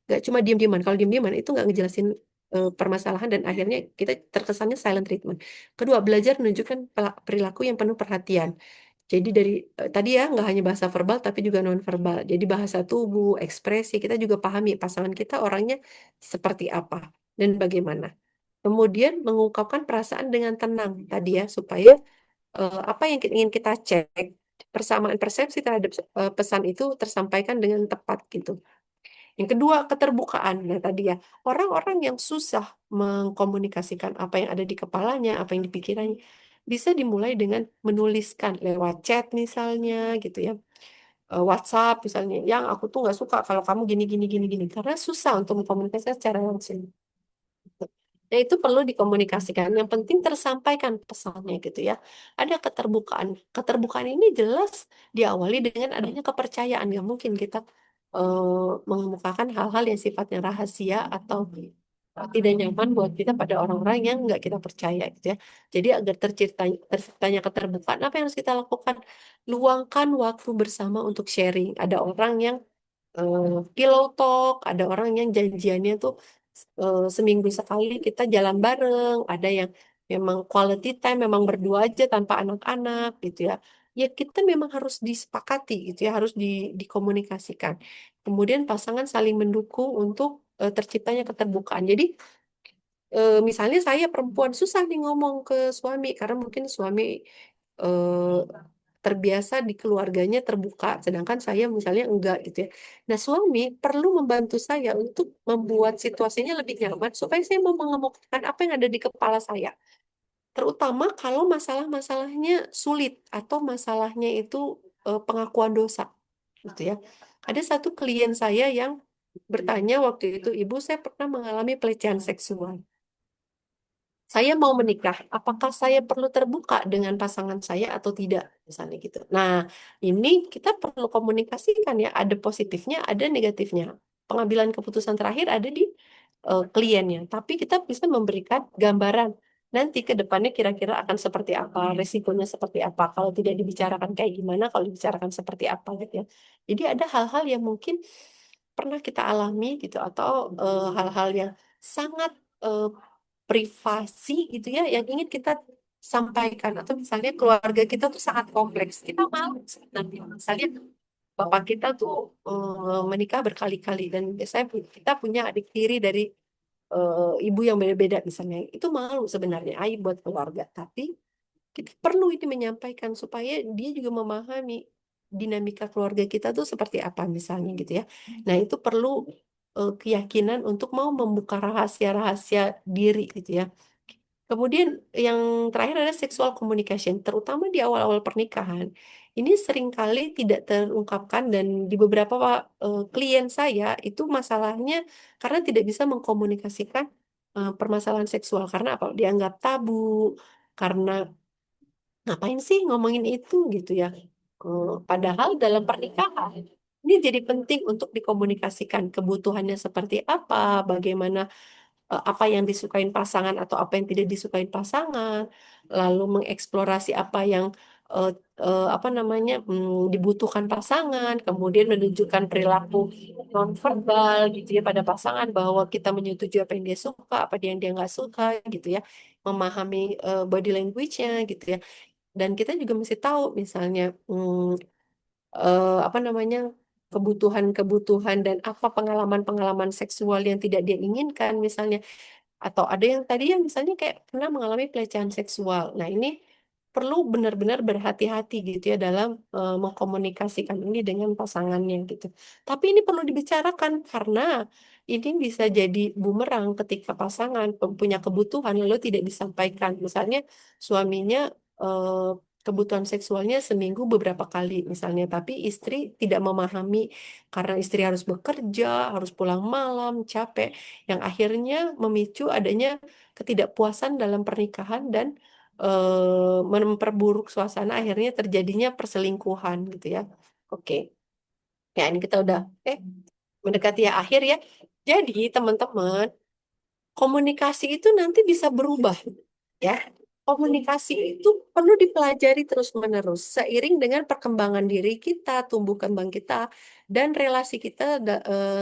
Gak cuma diem-dieman. Kalau diem-dieman itu nggak ngejelasin permasalahan dan akhirnya kita terkesannya silent treatment. Kedua, belajar menunjukkan perilaku yang penuh perhatian. Jadi dari tadi ya nggak hanya bahasa verbal tapi juga non verbal. Jadi bahasa tubuh, ekspresi kita juga pahami pasangan kita orangnya seperti apa dan bagaimana. Kemudian mengungkapkan perasaan dengan tenang tadi ya supaya apa yang ingin kita cek persamaan persepsi terhadap pesan itu tersampaikan dengan tepat gitu. Yang kedua, keterbukaan. Nah, tadi ya, orang-orang yang susah mengkomunikasikan apa yang ada di kepalanya, apa yang dipikirannya, bisa dimulai dengan menuliskan lewat chat misalnya gitu ya. WhatsApp misalnya, yang aku tuh nggak suka kalau kamu gini gini gini gini karena susah untuk mengkomunikasikan secara langsung. Nah, itu perlu dikomunikasikan. Yang penting tersampaikan pesannya gitu ya. Ada keterbukaan. Keterbukaan ini jelas diawali dengan adanya kepercayaan. Nggak mungkin kita mengemukakan hal-hal yang sifatnya rahasia atau tidak nyaman buat kita pada orang-orang yang nggak kita percaya gitu ya. Jadi agar terciptanya keterbukaan, apa yang harus kita lakukan? Luangkan waktu bersama untuk sharing. Ada orang yang pillow talk, ada orang yang janjiannya tuh seminggu sekali kita jalan bareng, ada yang memang quality time, memang berdua aja tanpa anak-anak gitu ya. Ya kita memang harus disepakati gitu ya, harus dikomunikasikan. Kemudian pasangan saling mendukung untuk terciptanya keterbukaan. Jadi misalnya saya perempuan susah nih ngomong ke suami karena mungkin suami eh, terbiasa di keluarganya terbuka, sedangkan saya misalnya enggak gitu ya. Nah, suami perlu membantu saya untuk membuat situasinya lebih nyaman supaya saya mau mengemukakan apa yang ada di kepala saya. Terutama kalau masalah-masalahnya sulit atau masalahnya itu pengakuan dosa gitu ya. Ada satu klien saya yang bertanya waktu itu, Ibu, saya pernah mengalami pelecehan seksual. Saya mau menikah, apakah saya perlu terbuka dengan pasangan saya atau tidak, misalnya gitu. Nah, ini kita perlu komunikasikan ya, ada positifnya, ada negatifnya. Pengambilan keputusan terakhir ada di kliennya, tapi kita bisa memberikan gambaran nanti ke depannya kira-kira akan seperti apa, resikonya seperti apa, kalau tidak dibicarakan kayak gimana, kalau dibicarakan seperti apa gitu ya. Jadi ada hal-hal yang mungkin pernah kita alami gitu atau hal-hal yang sangat eh, privasi gitu ya yang ingin kita sampaikan atau misalnya keluarga kita tuh sangat kompleks kita mau sebenarnya misalnya bapak kita tuh menikah berkali-kali dan biasanya kita punya adik tiri dari ibu yang beda-beda misalnya itu malu sebenarnya aib buat keluarga tapi kita perlu ini menyampaikan supaya dia juga memahami dinamika keluarga kita tuh seperti apa misalnya gitu ya. Nah, itu perlu keyakinan untuk mau membuka rahasia-rahasia diri gitu ya. Kemudian yang terakhir adalah sexual communication, terutama di awal-awal pernikahan. Ini seringkali tidak terungkapkan dan di beberapa klien saya itu masalahnya karena tidak bisa mengkomunikasikan permasalahan seksual karena apa? Dianggap tabu, karena ngapain sih ngomongin itu gitu ya. Padahal dalam pernikahan ini jadi penting untuk dikomunikasikan kebutuhannya seperti apa, bagaimana apa yang disukain pasangan atau apa yang tidak disukain pasangan, lalu mengeksplorasi apa yang eh, apa namanya dibutuhkan pasangan, kemudian menunjukkan perilaku nonverbal gitu ya pada pasangan bahwa kita menyetujui apa yang dia suka, apa yang dia nggak suka gitu ya, memahami body language-nya gitu ya. Dan kita juga mesti tahu misalnya apa namanya kebutuhan-kebutuhan dan apa pengalaman-pengalaman seksual yang tidak dia inginkan misalnya atau ada yang tadi yang misalnya kayak pernah mengalami pelecehan seksual. Nah, ini perlu benar-benar berhati-hati gitu ya dalam mengkomunikasikan ini dengan pasangannya gitu. Tapi ini perlu dibicarakan karena ini bisa jadi bumerang ketika pasangan punya kebutuhan lalu tidak disampaikan. Misalnya suaminya kebutuhan seksualnya seminggu beberapa kali misalnya, tapi istri tidak memahami karena istri harus bekerja, harus pulang malam, capek yang akhirnya memicu adanya ketidakpuasan dalam pernikahan dan memperburuk suasana akhirnya terjadinya perselingkuhan gitu ya. Oke. Ya ini kita udah mendekati ya akhir ya. Jadi teman-teman, komunikasi itu nanti bisa berubah ya. komunikasi itu perlu dipelajari terus-menerus seiring dengan perkembangan diri kita, tumbuh kembang kita, dan relasi kita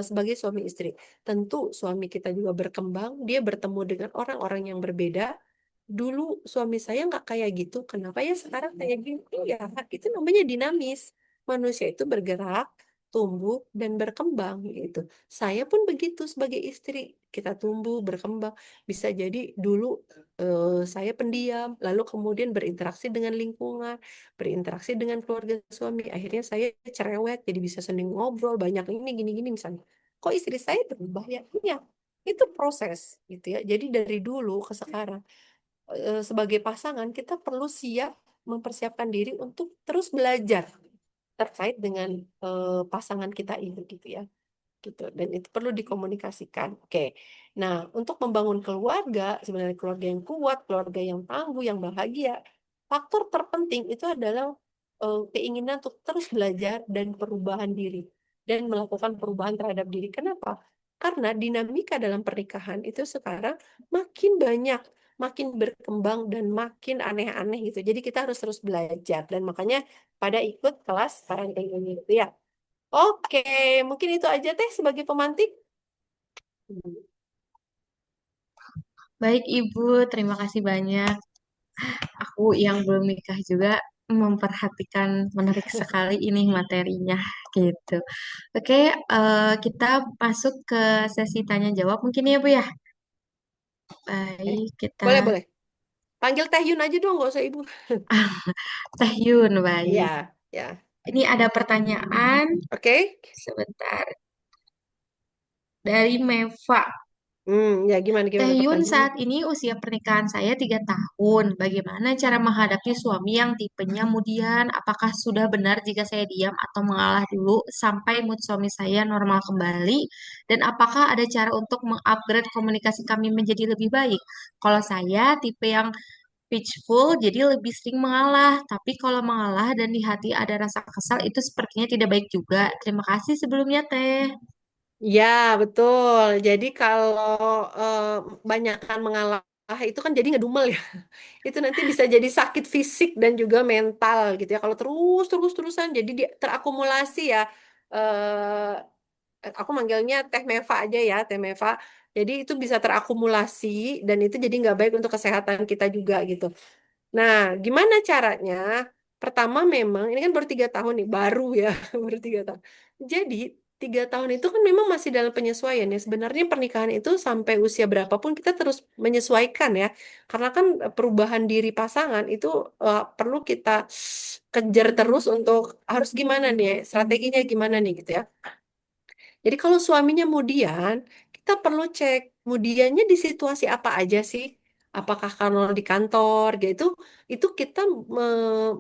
sebagai suami istri. Tentu suami kita juga berkembang, dia bertemu dengan orang-orang yang berbeda. Dulu suami saya nggak kayak gitu, kenapa ya sekarang kayak gitu ya? Itu namanya dinamis. Manusia itu bergerak, tumbuh, dan berkembang gitu. Saya pun begitu sebagai istri. Kita tumbuh, berkembang. Bisa jadi dulu saya pendiam, lalu kemudian berinteraksi dengan lingkungan, berinteraksi dengan keluarga suami. Akhirnya saya cerewet, jadi bisa sering ngobrol, banyak ini, gini-gini misalnya. Kok istri saya berubah ya? Iya, itu proses gitu ya. Jadi dari dulu ke sekarang, sebagai pasangan, kita perlu siap mempersiapkan diri untuk terus belajar terkait dengan pasangan kita ini gitu ya gitu, dan itu perlu dikomunikasikan. Oke, nah untuk membangun keluarga, sebenarnya keluarga yang kuat, keluarga yang tangguh, yang bahagia, faktor terpenting itu adalah keinginan untuk terus belajar dan perubahan diri dan melakukan perubahan terhadap diri. Kenapa? Karena dinamika dalam pernikahan itu sekarang makin banyak, makin berkembang dan makin aneh-aneh gitu. Jadi kita harus terus belajar, dan makanya pada ikut kelas parenting ini gitu ya. Oke, mungkin itu aja teh sebagai pemantik. Baik Ibu, terima kasih banyak. Aku yang belum nikah juga memperhatikan menarik sekali ini materinya gitu. Oke, kita masuk ke sesi tanya jawab mungkin ya Bu ya. Eh, Baik, boleh, kita boleh. Panggil Teh Yun aja dong, nggak usah Ibu. Teh Yun, baik. Iya, ya. Ini ada pertanyaan Oke. sebentar dari Meva. Ya gimana Teh gimana Yun, pertanyaannya? saat ini usia pernikahan saya 3 tahun. Bagaimana cara menghadapi suami yang tipenya mudian? Apakah sudah benar jika saya diam atau mengalah dulu sampai mood suami saya normal kembali? Dan apakah ada cara untuk mengupgrade komunikasi kami menjadi lebih baik? Kalau saya tipe yang pitchful, jadi lebih sering mengalah. Tapi kalau mengalah dan di hati ada rasa kesal, itu sepertinya tidak baik juga. Terima kasih sebelumnya, Teh. Ya, betul. Jadi kalau eh, banyakkan mengalah itu kan jadi ngedumel ya. Itu nanti bisa jadi sakit fisik dan juga mental gitu ya. Kalau terus-terusan jadi dia terakumulasi ya. Aku manggilnya Teh Meva aja ya, Teh Meva. Jadi itu bisa terakumulasi dan itu jadi nggak baik untuk kesehatan kita juga gitu. Nah, gimana caranya? Pertama memang ini kan baru 3 tahun nih, baru ya, baru 3 tahun. Jadi 3 tahun itu kan memang masih dalam penyesuaian ya. Sebenarnya pernikahan itu sampai usia berapapun kita terus menyesuaikan ya. Karena kan perubahan diri pasangan itu perlu kita kejar terus untuk harus gimana nih, strateginya gimana nih gitu ya. Jadi kalau suaminya mudian, kita perlu cek mudiannya di situasi apa aja sih? Apakah kalau di kantor gitu, itu kita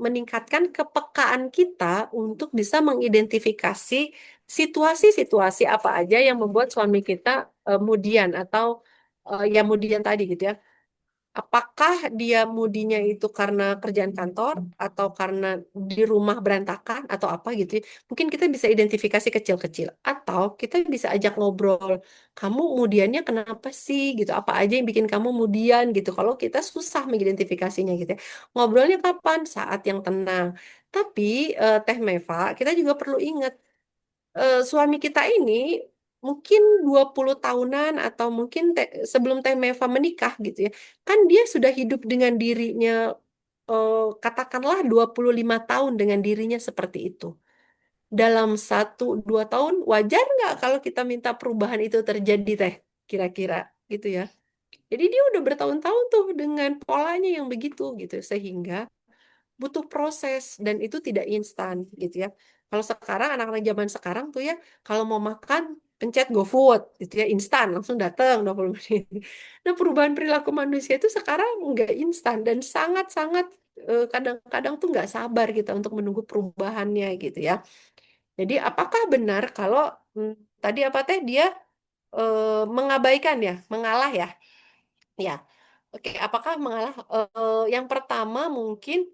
meningkatkan kepekaan kita untuk bisa mengidentifikasi situasi-situasi apa aja yang membuat suami kita mudian atau ya mudian tadi gitu ya. Apakah dia mudinya itu karena kerjaan kantor atau karena di rumah berantakan atau apa gitu ya. Mungkin kita bisa identifikasi kecil-kecil atau kita bisa ajak ngobrol. Kamu mudiannya kenapa sih gitu? Apa aja yang bikin kamu mudian gitu? Kalau kita susah mengidentifikasinya gitu ya. Ngobrolnya kapan? Saat yang tenang. Tapi Teh Meva, kita juga perlu ingat suami kita ini mungkin 20 tahunan atau mungkin sebelum Teh Meva menikah gitu ya. Kan dia sudah hidup dengan dirinya katakanlah 25 tahun dengan dirinya seperti itu. Dalam 1-2 tahun wajar nggak kalau kita minta perubahan itu terjadi Teh? Kira-kira gitu ya. Jadi dia udah bertahun-tahun tuh dengan polanya yang begitu gitu, sehingga butuh proses dan itu tidak instan gitu ya. Kalau sekarang anak-anak zaman sekarang tuh ya, kalau mau makan pencet GoFood gitu ya, instan langsung datang 20 menit. Nah, perubahan perilaku manusia itu sekarang nggak instan dan sangat-sangat kadang-kadang tuh nggak sabar kita untuk menunggu perubahannya gitu ya. Jadi apakah benar kalau hmm, tadi apa teh dia mengabaikan ya, mengalah ya? Ya, oke. Apakah mengalah? Yang pertama mungkin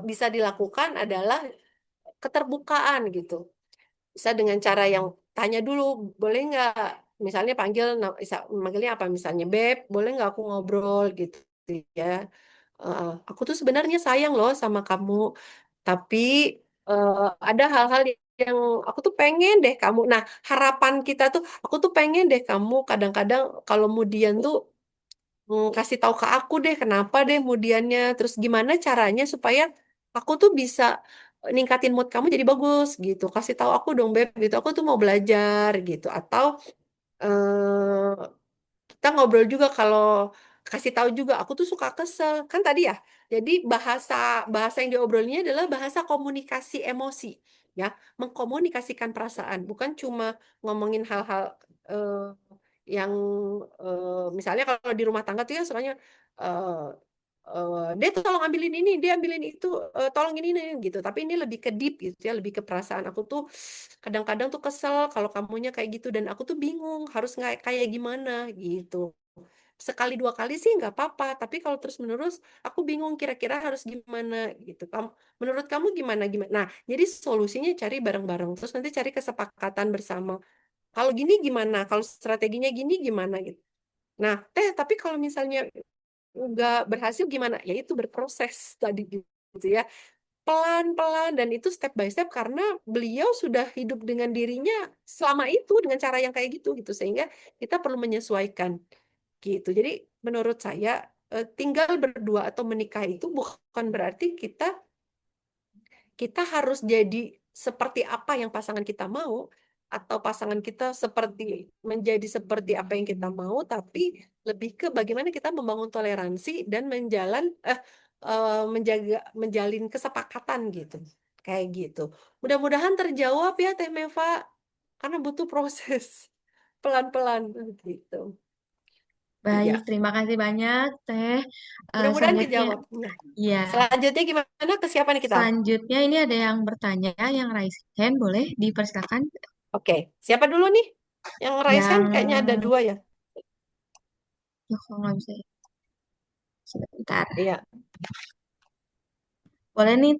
bisa dilakukan adalah keterbukaan gitu. Bisa dengan cara yang tanya dulu, boleh nggak? Misalnya panggil, manggilnya apa? Misalnya, Beb, boleh nggak aku ngobrol gitu? ya. Aku tuh sebenarnya sayang loh sama kamu, tapi ada hal-hal yang aku tuh pengen deh kamu. Nah, harapan kita tuh, aku tuh pengen deh kamu kadang-kadang kalau mudian tuh kasih tahu ke aku deh kenapa deh mudiannya, terus gimana caranya supaya aku tuh bisa ningkatin mood kamu jadi bagus gitu. Kasih tahu aku dong Beb gitu. Aku tuh mau belajar gitu atau eh kita ngobrol juga kalau kasih tahu juga aku tuh suka kesel kan tadi ya. Jadi bahasa bahasa yang diobrolnya adalah bahasa komunikasi emosi ya, mengkomunikasikan perasaan, bukan cuma ngomongin hal-hal eh, yang misalnya kalau di rumah tangga tuh ya soalnya dia tolong ambilin ini, dia ambilin itu, tolong ini gitu. Tapi ini lebih ke deep gitu ya, lebih ke perasaan. Aku tuh kadang-kadang tuh kesel kalau kamunya kayak gitu dan aku tuh bingung harus nggak kayak gimana gitu. Sekali dua kali sih nggak apa-apa, tapi kalau terus-menerus aku bingung kira-kira harus gimana gitu. Menurut kamu gimana gimana? Nah, jadi solusinya cari bareng-bareng. Terus nanti cari kesepakatan bersama. Kalau gini gimana? Kalau strateginya gini gimana gitu. Nah, tapi kalau misalnya nggak berhasil gimana? Ya itu berproses tadi gitu ya. Pelan-pelan dan itu step by step karena beliau sudah hidup dengan dirinya selama itu dengan cara yang kayak gitu gitu sehingga kita perlu menyesuaikan gitu. Jadi menurut saya tinggal berdua atau menikah itu bukan berarti kita kita harus jadi seperti apa yang pasangan kita mau atau pasangan kita menjadi seperti apa yang kita mau, tapi lebih ke bagaimana kita membangun toleransi dan menjalin kesepakatan gitu. Kayak gitu. Mudah-mudahan terjawab ya Teh Meva karena butuh proses pelan-pelan gitu. Baik, Iya, terima kasih banyak, Teh. mudah-mudahan Selanjutnya, kejawab. Nah, ya, selanjutnya gimana kesiapan kita? selanjutnya ini ada yang bertanya, yang raise hand, boleh dipersilakan. Oke, siapa dulu nih? Yang raise Yang, hand kayaknya ada dua ya. ya, kok nggak bisa ya? Sebentar. Iya. Boleh nih,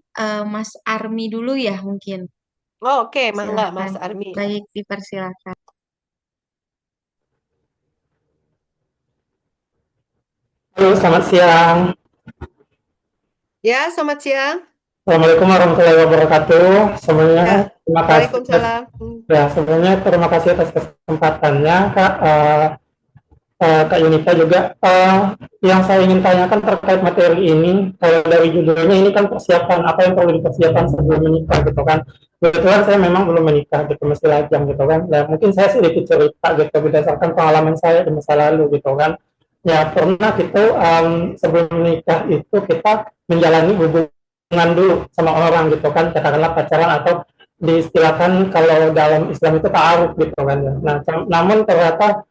Mas Armi dulu ya mungkin. Oh, oke, mangga Silahkan. Mas Armi. Baik, dipersilakan. Halo, selamat siang. Ya, selamat siang. Assalamualaikum warahmatullahi wabarakatuh. Semuanya Ya, terima kasih atas, Waalaikumsalam. ya sebenarnya terima kasih atas kesempatannya Kak. Kak Yunita juga. Yang saya ingin tanyakan terkait materi ini, kalau dari judulnya ini kan persiapan apa yang perlu dipersiapkan sebelum menikah gitu kan. Kebetulan saya memang belum menikah gitu, masih lajang gitu kan. Ya mungkin saya sedikit cerita gitu berdasarkan pengalaman saya di masa lalu gitu kan. Ya pernah gitu sebelum menikah itu kita menjalani hubungan dulu sama orang gitu kan, katakanlah pacaran atau diistilahkan kalau dalam Islam itu ta'aruf gitu kan ya. Nah, namun ternyata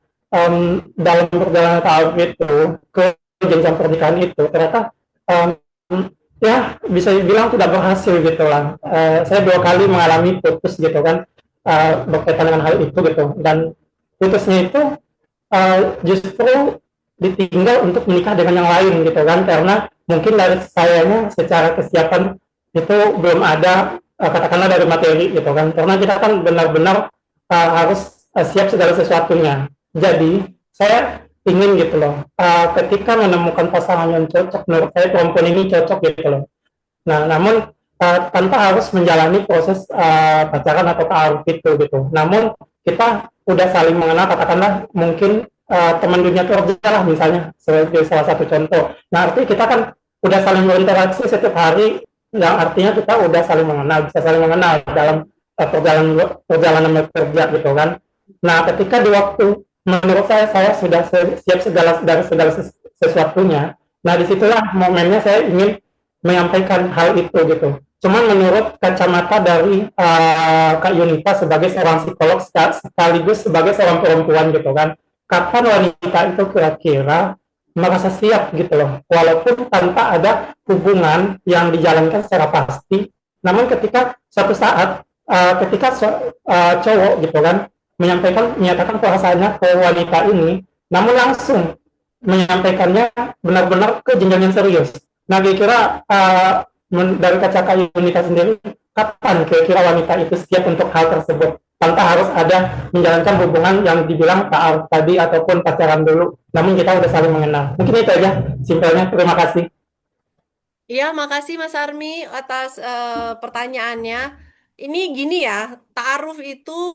dalam perjalanan ta'aruf itu ke jenjang pernikahan itu ternyata um, ya bisa dibilang tidak berhasil gitu lah. Saya 2 kali mengalami putus gitu kan, berkaitan dengan hal itu gitu, dan putusnya itu justru ditinggal untuk menikah dengan yang lain gitu kan, karena mungkin dari sayanya secara kesiapan itu belum ada, katakanlah dari materi gitu kan, karena kita kan benar-benar harus siap segala sesuatunya. Jadi saya ingin gitu loh, ketika menemukan pasangan yang cocok, menurut saya perempuan ini cocok gitu loh. Nah, namun tanpa harus menjalani proses pacaran atau ta'aruf itu gitu. Namun kita udah saling mengenal, katakanlah mungkin teman dunia kerja lah misalnya sebagai salah satu contoh. Nah, artinya kita kan udah saling berinteraksi setiap hari, yang artinya kita udah saling mengenal, bisa saling mengenal dalam perjalanan bekerja gitu kan. Nah, ketika di waktu menurut saya sudah siap dari segala sesuatunya. Nah, disitulah momennya saya ingin menyampaikan hal itu gitu. Cuman menurut kacamata dari Kak Yunita sebagai seorang psikolog sekaligus sebagai seorang perempuan gitu kan, kapan wanita itu kira-kira merasa siap gitu loh, walaupun tanpa ada hubungan yang dijalankan secara pasti, namun ketika suatu saat ketika cowok gitu kan menyatakan perasaannya ke wanita ini, namun langsung menyampaikannya benar-benar ke jenjang yang serius. Nah, kira-kira dari kacamata Yunita sendiri, kapan kira-kira wanita itu siap untuk hal tersebut? tanpa harus ada menjalankan hubungan yang dibilang ta'aruf tadi ataupun pacaran dulu, namun kita udah saling mengenal. Mungkin itu aja simpelnya. Terima kasih. Iya, makasih Mas Armi atas pertanyaannya. Ini gini ya, ta'aruf itu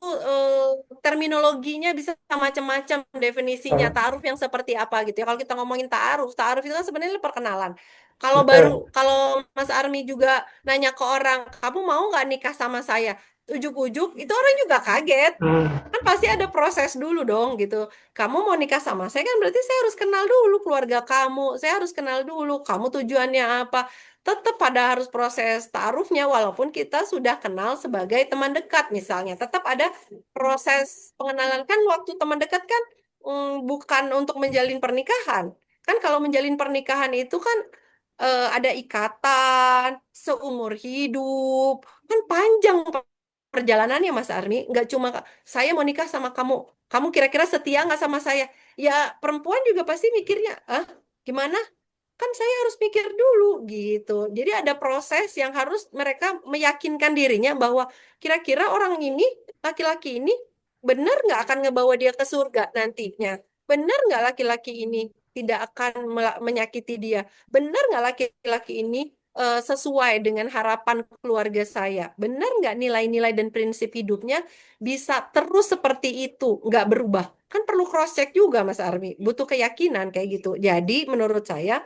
terminologinya bisa macam-macam definisinya. Oh, Ta'aruf yang seperti apa gitu ya. Kalau kita ngomongin ta'aruf, ta'aruf itu kan sebenarnya perkenalan. betul. Kalau Mas Armi juga nanya ke orang, kamu mau nggak nikah sama saya? Ujuk-ujuk, itu orang juga kaget. Hmm, Kan pasti ada proses dulu dong gitu. Kamu mau nikah sama saya kan berarti saya harus kenal dulu keluarga kamu. Saya harus kenal dulu kamu tujuannya apa. Tetap pada harus proses taarufnya walaupun kita sudah kenal sebagai teman dekat misalnya. Tetap ada proses pengenalan kan waktu teman dekat kan bukan untuk menjalin pernikahan. Kan kalau menjalin pernikahan itu kan ada ikatan seumur hidup. Kan panjang perjalanannya Mas Armi. Nggak cuma saya mau nikah sama kamu. Kamu kira-kira setia nggak sama saya? Ya perempuan juga pasti mikirnya, ah gimana? Kan saya harus mikir dulu gitu. Jadi ada proses yang harus mereka meyakinkan dirinya bahwa kira-kira orang ini, laki-laki ini benar nggak akan ngebawa dia ke surga nantinya. Benar nggak laki-laki ini tidak akan menyakiti dia. Benar nggak laki-laki ini sesuai dengan harapan keluarga saya. Benar nggak nilai-nilai dan prinsip hidupnya bisa terus seperti itu, nggak berubah. Kan perlu cross check juga Mas Armi. Butuh keyakinan kayak gitu. Jadi menurut saya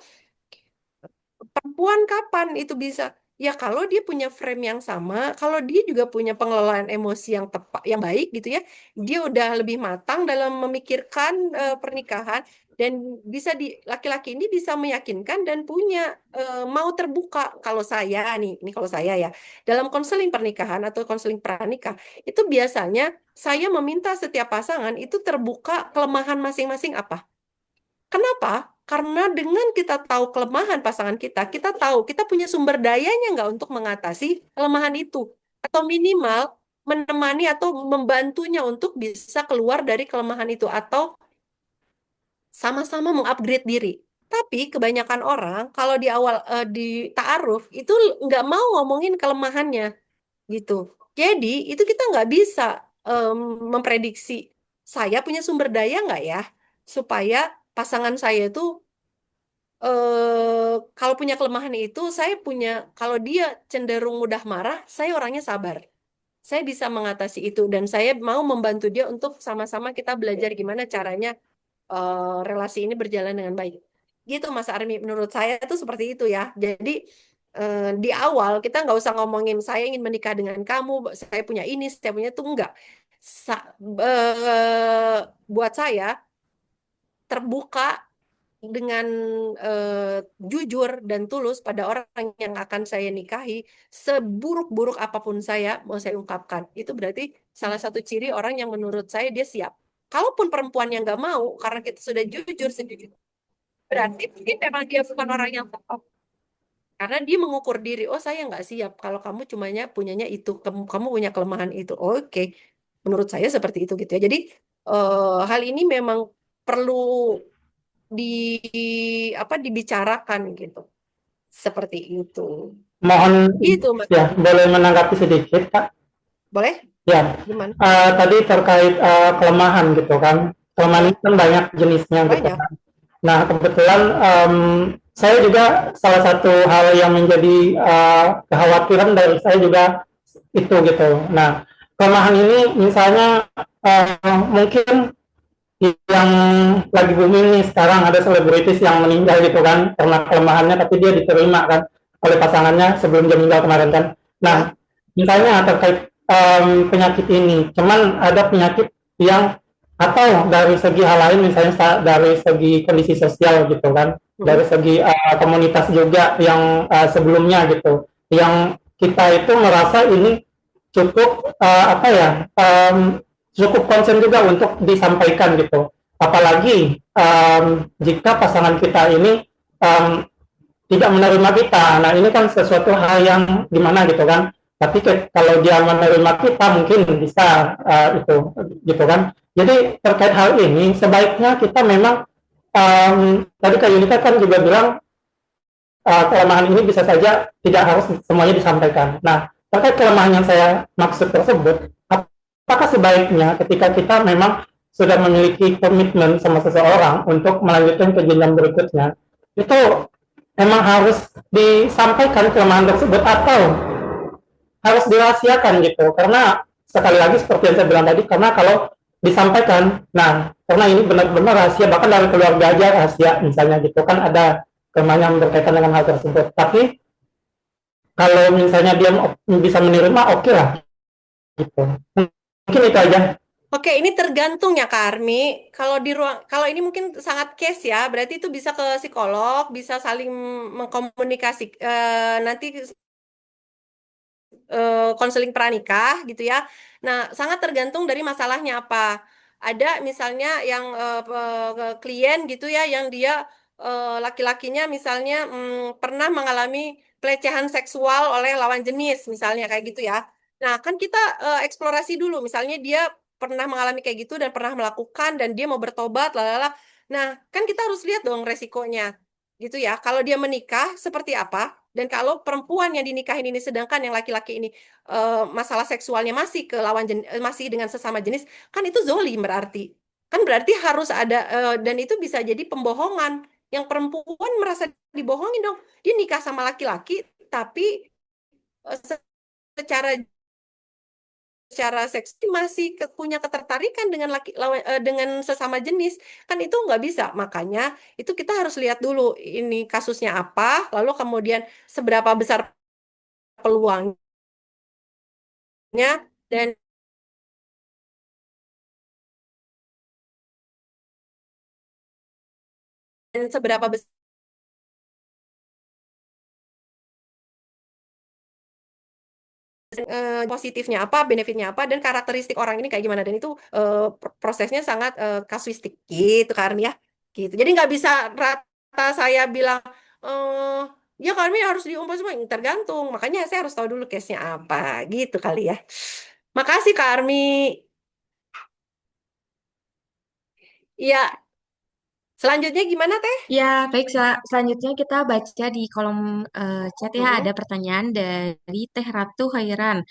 perempuan kapan itu bisa? Ya kalau dia punya frame yang sama, kalau dia juga punya pengelolaan emosi yang tepat, yang baik gitu ya, dia udah lebih matang dalam memikirkan pernikahan dan bisa laki-laki ini bisa meyakinkan dan punya mau terbuka. Kalau saya nih, ini kalau saya ya, dalam konseling pernikahan atau konseling pranikah itu biasanya saya meminta setiap pasangan itu terbuka kelemahan masing-masing apa. Kenapa? Karena dengan kita tahu kelemahan pasangan kita, kita tahu kita punya sumber dayanya nggak untuk mengatasi kelemahan itu. Atau minimal menemani atau membantunya untuk bisa keluar dari kelemahan itu. Atau sama-sama mengupgrade diri. Tapi kebanyakan orang kalau di awal di ta'aruf itu nggak mau ngomongin kelemahannya gitu. Jadi itu kita nggak bisa em, memprediksi saya punya sumber daya nggak ya supaya pasangan saya itu kalau punya kelemahan itu, saya punya, kalau dia cenderung mudah marah, saya orangnya sabar. Saya bisa mengatasi itu dan saya mau membantu dia untuk sama-sama kita belajar gimana caranya relasi ini berjalan dengan baik. Gitu Mas Armi, menurut saya itu seperti itu ya. Jadi di awal kita nggak usah ngomongin saya ingin menikah dengan kamu, saya punya ini, saya punya itu enggak. Buat saya terbuka dengan jujur dan tulus pada orang yang akan saya nikahi, seburuk-buruk apapun saya mau saya ungkapkan. Itu berarti salah satu ciri orang yang menurut saya dia siap. Kalaupun perempuan yang nggak mau, karena kita sudah jujur sejujur, berarti mungkin memang dia bukan orang yang tepat. Karena dia mengukur diri, oh saya nggak siap. Kalau kamu cumanya punyanya itu, kamu punya kelemahan itu. Oke, menurut saya seperti itu gitu ya. Jadi hal ini memang perlu di apa dibicarakan gitu. Seperti itu. Mohon Gitu, Mas. ya, boleh menanggapi sedikit, Kak? Boleh? Ya, Gimana? tadi terkait kelemahan gitu kan. Kelemahan Ya, itu kan banyak jenisnya gitu banyak. kan. Nah, kebetulan saya juga salah satu hal yang menjadi kekhawatiran dari saya juga itu gitu. Nah, kelemahan ini misalnya mungkin yang lagi booming nih sekarang ada selebritis yang meninggal gitu kan karena kelemahannya tapi dia diterima kan oleh pasangannya sebelum dia meninggal kemarin kan. Nah, Ya. misalnya terkait penyakit ini, cuman ada penyakit yang atau dari segi hal lain misalnya dari segi kondisi sosial gitu kan, dari segi komunitas juga yang sebelumnya gitu, yang kita itu merasa ini cukup apa ya cukup konsen juga untuk disampaikan gitu. Apalagi jika pasangan kita ini tidak menerima kita. Nah ini kan sesuatu hal yang gimana gitu kan. Tapi kalau dia menerima kita mungkin bisa itu gitu kan. Jadi terkait hal ini sebaiknya kita memang tadi Kak Yunita kan juga bilang kelemahan ini bisa saja tidak harus semuanya disampaikan. Nah terkait kelemahan yang saya maksud tersebut, apakah sebaiknya ketika kita memang sudah memiliki komitmen sama seseorang untuk melanjutkan ke jenjang berikutnya, itu memang harus disampaikan kelemahan tersebut atau harus dirahasiakan gitu, karena sekali lagi seperti yang saya bilang tadi, karena kalau disampaikan, nah karena ini benar-benar rahasia, bahkan dari keluarga aja rahasia misalnya gitu kan, ada kelemahan yang berkaitan dengan hal tersebut. Tapi kalau misalnya dia bisa menerima, oke lah gitu. Mungkin itu aja. Oke, ini tergantung ya Kak Armi. Kalau di ruang, kalau ini mungkin sangat case ya, berarti itu bisa ke psikolog, bisa saling mengkomunikasi nanti konseling pranikah gitu ya. Nah, sangat tergantung dari masalahnya apa. Ada misalnya yang klien gitu ya, yang dia laki-lakinya misalnya pernah mengalami pelecehan seksual oleh lawan jenis, misalnya kayak gitu ya. Nah, kan kita eksplorasi dulu, misalnya dia pernah mengalami kayak gitu dan pernah melakukan dan dia mau bertobat, lalala. Nah, kan kita harus lihat dong resikonya, gitu ya. Kalau dia menikah seperti apa? Dan kalau perempuan yang dinikahin ini sedangkan yang laki-laki ini masalah seksualnya masih ke masih dengan sesama jenis, kan itu zolim berarti. Kan berarti harus ada dan itu bisa jadi pembohongan. Yang perempuan merasa dibohongin dong. Dia nikah sama laki-laki tapi secara secara seks masih punya ketertarikan dengan dengan sesama jenis, kan itu nggak bisa. Makanya itu kita harus lihat dulu ini kasusnya apa, lalu kemudian seberapa besar peluangnya dan seberapa besar positifnya apa, benefitnya apa, dan karakteristik orang ini kayak gimana. Dan itu prosesnya sangat kasuistik gitu kan ya. Gitu. Jadi nggak bisa rata saya bilang, ya kami harus diumpas semua, tergantung. Makanya saya harus tahu dulu case-nya apa. Gitu kali ya. Makasih Kak Armi. Iya, selanjutnya gimana Teh? Ya, baik. Selanjutnya kita baca di kolom chat ya, ada Mm-mm. pertanyaan dari Teh Ratu Khairan.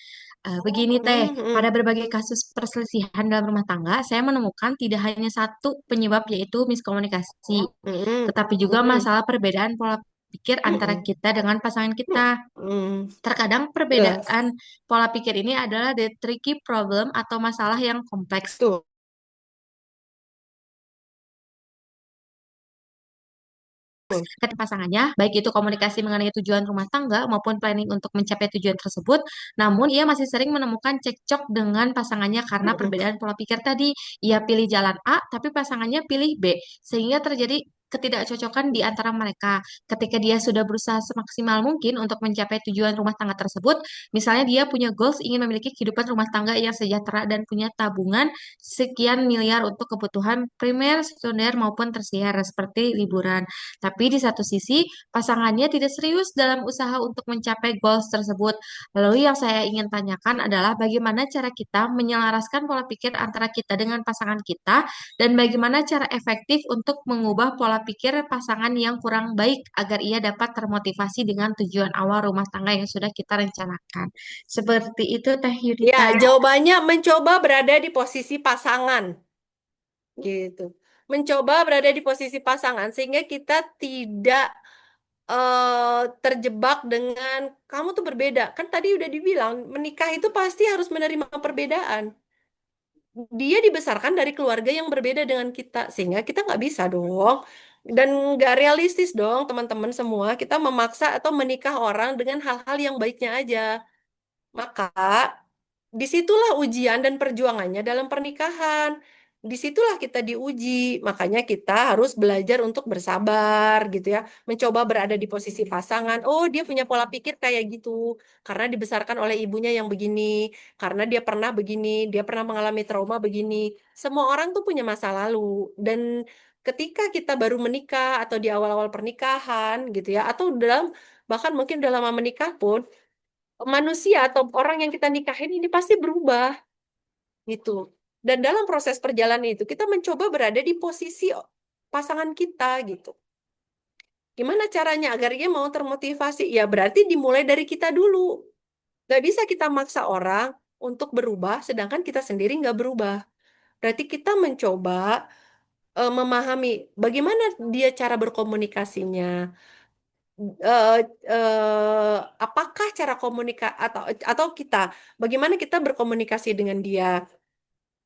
Begini Teh, pada Mm-mm. berbagai kasus perselisihan dalam rumah tangga, saya menemukan tidak hanya satu penyebab yaitu miskomunikasi, Mm-mm. tetapi juga Mm-mm. masalah perbedaan pola pikir antara Mm-mm. kita dengan pasangan kita. Mm-mm. Terkadang Yes. perbedaan pola pikir ini adalah the tricky problem atau masalah yang kompleks. Tuh. Ketika pasangannya, baik itu komunikasi mengenai tujuan rumah tangga maupun planning untuk mencapai tujuan tersebut, namun ia masih sering menemukan cekcok dengan pasangannya karena Mm-mm. perbedaan pola pikir tadi. Ia pilih jalan A, tapi pasangannya pilih B, sehingga terjadi ketidakcocokan di antara mereka. Ketika dia sudah berusaha semaksimal mungkin untuk mencapai tujuan rumah tangga tersebut, misalnya dia punya goals ingin memiliki kehidupan rumah tangga yang sejahtera dan punya tabungan sekian miliar untuk kebutuhan primer, sekunder maupun tersier seperti liburan. Tapi di satu sisi, pasangannya tidak serius dalam usaha untuk mencapai goals tersebut. Lalu yang saya ingin tanyakan adalah bagaimana cara kita menyelaraskan pola pikir antara kita dengan pasangan kita dan bagaimana cara efektif untuk mengubah pola pikir pasangan yang kurang baik agar ia dapat termotivasi dengan tujuan awal rumah tangga yang sudah kita rencanakan. Seperti itu Teh Ya, Yunita. jawabannya mencoba berada di posisi pasangan, gitu. Mencoba berada di posisi pasangan sehingga kita tidak terjebak dengan kamu tuh berbeda. Kan tadi udah dibilang menikah itu pasti harus menerima perbedaan. Dia dibesarkan dari keluarga yang berbeda dengan kita, sehingga kita nggak bisa dong. Dan nggak realistis dong, teman-teman semua. Kita memaksa atau menikah orang dengan hal-hal yang baiknya aja. Maka disitulah ujian dan perjuangannya dalam pernikahan. Disitulah kita diuji. Makanya kita harus belajar untuk bersabar gitu ya. Mencoba berada di posisi pasangan. Oh, dia punya pola pikir kayak gitu. Karena dibesarkan oleh ibunya yang begini. Karena dia pernah begini. Dia pernah mengalami trauma begini. Semua orang tuh punya masa lalu. Dan ketika kita baru menikah atau di awal-awal pernikahan gitu ya. Atau dalam bahkan mungkin udah lama menikah pun manusia atau orang yang kita nikahin ini pasti berubah gitu. Dan dalam proses perjalanan itu kita mencoba berada di posisi pasangan kita gitu. Gimana caranya agar dia mau termotivasi? Ya berarti dimulai dari kita dulu. Gak bisa kita maksa orang. untuk berubah, sedangkan kita sendiri nggak berubah. Berarti kita mencoba memahami bagaimana dia cara berkomunikasinya, eh, apakah cara komunikasi atau kita bagaimana kita berkomunikasi dengan dia.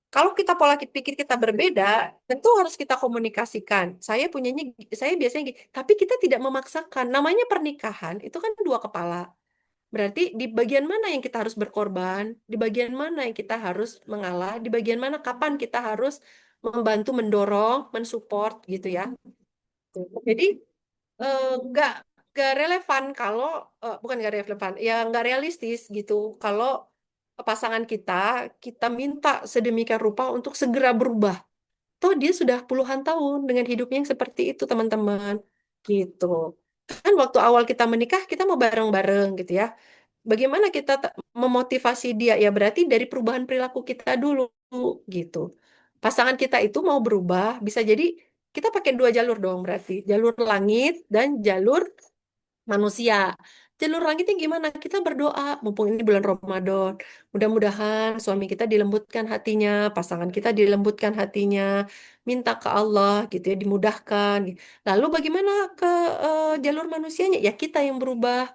Kalau kita pola pikir kita berbeda, tentu harus kita komunikasikan. Saya biasanya gini, tapi kita tidak memaksakan. Namanya pernikahan, itu kan dua kepala. Berarti di bagian mana yang kita harus berkorban, di bagian mana yang kita harus mengalah, di bagian mana kapan kita harus membantu, mendorong, mensupport gitu ya. Jadi nggak relevan kalau bukan nggak relevan, ya nggak realistis gitu kalau pasangan kita minta sedemikian rupa untuk segera berubah. Toh dia sudah puluhan tahun dengan hidupnya yang seperti itu, teman-teman. Gitu. Kan waktu awal kita menikah, kita mau bareng-bareng gitu ya. Bagaimana kita memotivasi dia? Ya berarti dari perubahan perilaku kita dulu gitu. Pasangan kita itu mau berubah, bisa jadi kita pakai dua jalur dong berarti. Jalur langit dan jalur manusia. Jalur langitnya gimana? Kita berdoa, mumpung ini bulan Ramadan. Mudah-mudahan suami kita dilembutkan hatinya, pasangan kita dilembutkan hatinya, minta ke Allah gitu ya, dimudahkan. Lalu bagaimana ke jalur manusianya? Ya kita yang berubah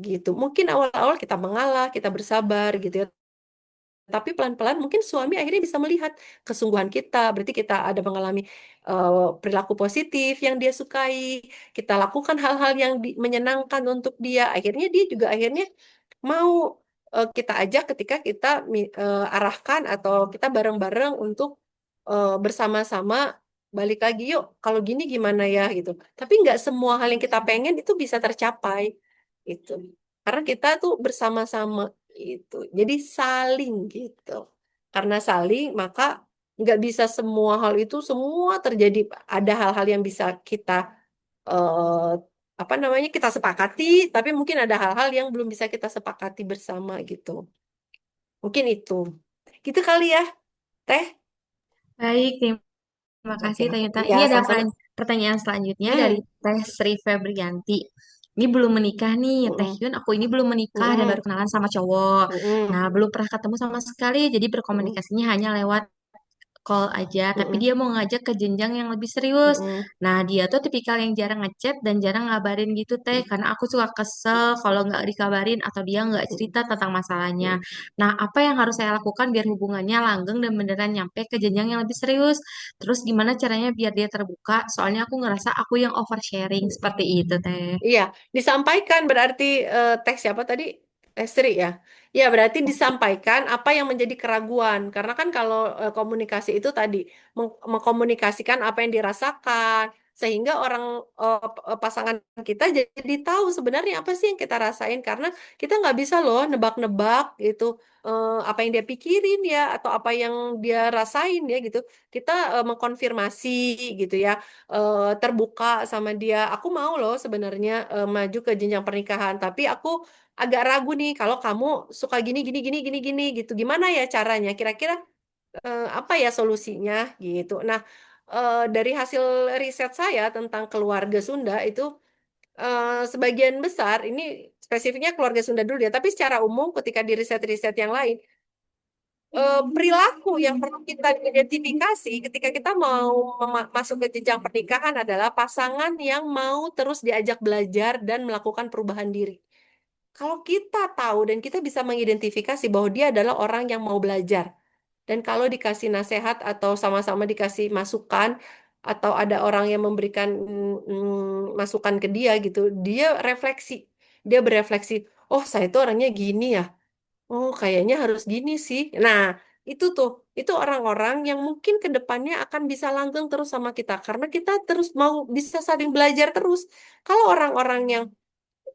gitu. Mungkin awal-awal kita mengalah, kita bersabar gitu ya. Tapi pelan-pelan mungkin suami akhirnya bisa melihat kesungguhan kita. Berarti kita ada mengalami perilaku positif yang dia sukai. Kita lakukan hal-hal yang menyenangkan untuk dia. Akhirnya dia juga akhirnya mau kita ajak ketika kita arahkan atau kita bareng-bareng untuk bersama-sama balik lagi yuk. Kalau gini gimana ya gitu. Tapi nggak semua hal yang kita pengen itu bisa tercapai. Itu. Karena kita tuh bersama-sama itu. Jadi saling gitu. Karena saling, maka nggak bisa semua hal itu semua terjadi. Ada hal-hal yang bisa kita eh, apa namanya kita sepakati, tapi mungkin ada hal-hal yang belum bisa kita sepakati bersama gitu. Mungkin itu. Gitu kali ya, Teh. Baik, terima kasih Oke. Teh Yuta. Ya, Ini ada sama-sama. pertanyaan selanjutnya dari Hmm. Teh Sri Febrianti. Ini belum menikah nih, Teh Mm-mm. Yun. Aku ini belum menikah dan baru Mm-mm. kenalan sama cowok. Nah, Mm-mm. belum pernah ketemu sama sekali, jadi Mm-mm. berkomunikasinya hanya lewat call aja, tapi Mm-mm. dia mau ngajak ke jenjang yang lebih serius. Mm-mm. Nah, dia tuh tipikal yang jarang ngechat dan jarang ngabarin gitu teh, karena aku suka kesel kalau nggak dikabarin atau dia nggak cerita tentang masalahnya. Mm-mm. Nah, apa yang harus saya lakukan biar hubungannya langgeng dan beneran nyampe ke jenjang yang lebih serius? Terus gimana caranya biar dia terbuka? Soalnya aku ngerasa aku yang oversharing seperti itu teh. Iya, disampaikan berarti teks siapa tadi? Sri ya. Ya, berarti disampaikan apa yang menjadi keraguan. Karena kan kalau komunikasi itu tadi mengkomunikasikan apa yang dirasakan sehingga orang pasangan kita jadi tahu sebenarnya apa sih yang kita rasain karena kita nggak bisa loh nebak-nebak gitu apa yang dia pikirin ya atau apa yang dia rasain ya gitu. Kita mengkonfirmasi gitu ya terbuka sama dia. Aku mau loh sebenarnya maju ke jenjang pernikahan, tapi aku agak ragu nih kalau kamu suka gini gini gini gini gini gitu. Gimana ya caranya? Kira-kira apa ya solusinya gitu. Nah, dari hasil riset saya tentang keluarga Sunda itu sebagian besar ini spesifiknya keluarga Sunda dulu ya, tapi secara umum ketika di riset-riset yang lain perilaku yang perlu kita identifikasi ketika kita mau masuk ke jenjang pernikahan adalah pasangan yang mau terus diajak belajar dan melakukan perubahan diri. Kalau kita tahu dan kita bisa mengidentifikasi bahwa dia adalah orang yang mau belajar, dan kalau dikasih nasihat atau sama-sama dikasih masukan, atau ada orang yang memberikan masukan ke dia gitu, dia refleksi, dia berefleksi, oh saya itu orangnya gini ya. Oh, kayaknya harus gini sih. Nah, itu tuh, itu orang-orang yang mungkin ke depannya akan bisa langgeng terus sama kita karena kita terus mau bisa saling belajar terus. Kalau orang-orang yang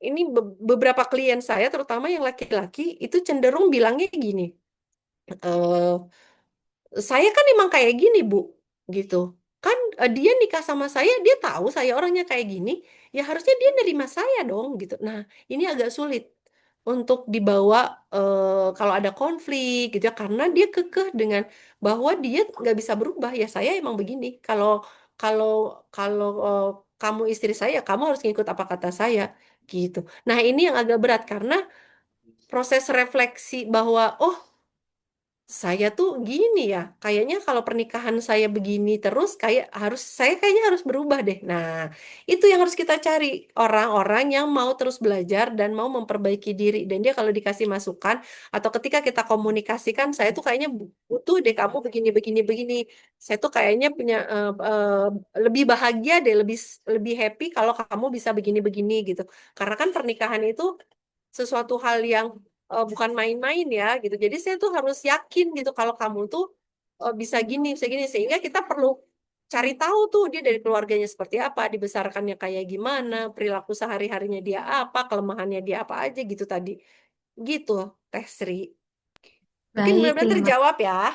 ini beberapa klien saya, terutama yang laki-laki, itu cenderung bilangnya gini, eh saya kan emang kayak gini, Bu, gitu. Kan dia nikah sama saya, dia tahu saya orangnya kayak gini, ya harusnya dia nerima saya dong, gitu. Nah, ini agak sulit untuk dibawa kalau ada konflik, gitu ya, karena dia kekeh dengan bahwa dia nggak bisa berubah. Ya saya emang begini. Kalau kalau kalau kamu istri saya, kamu harus ngikut apa kata saya, gitu. Nah, ini yang agak berat karena proses refleksi bahwa oh saya tuh gini ya, kayaknya kalau pernikahan saya begini terus saya kayaknya harus berubah deh. Nah, itu yang harus kita cari, orang-orang yang mau terus belajar dan mau memperbaiki diri, dan dia kalau dikasih masukan atau ketika kita komunikasikan, saya tuh kayaknya butuh deh kamu begini begini begini. Saya tuh kayaknya punya lebih bahagia deh, lebih lebih happy kalau kamu bisa begini begini gitu. Karena kan pernikahan itu sesuatu hal yang bukan main-main ya gitu. Jadi saya tuh harus yakin gitu kalau kamu tuh bisa gini sehingga kita perlu cari tahu tuh dia dari keluarganya seperti apa, dibesarkannya kayak gimana, perilaku sehari-harinya dia apa, kelemahannya dia apa aja gitu tadi. Gitu, Teh Sri. Mungkin Baik, benar-benar terjawab ya.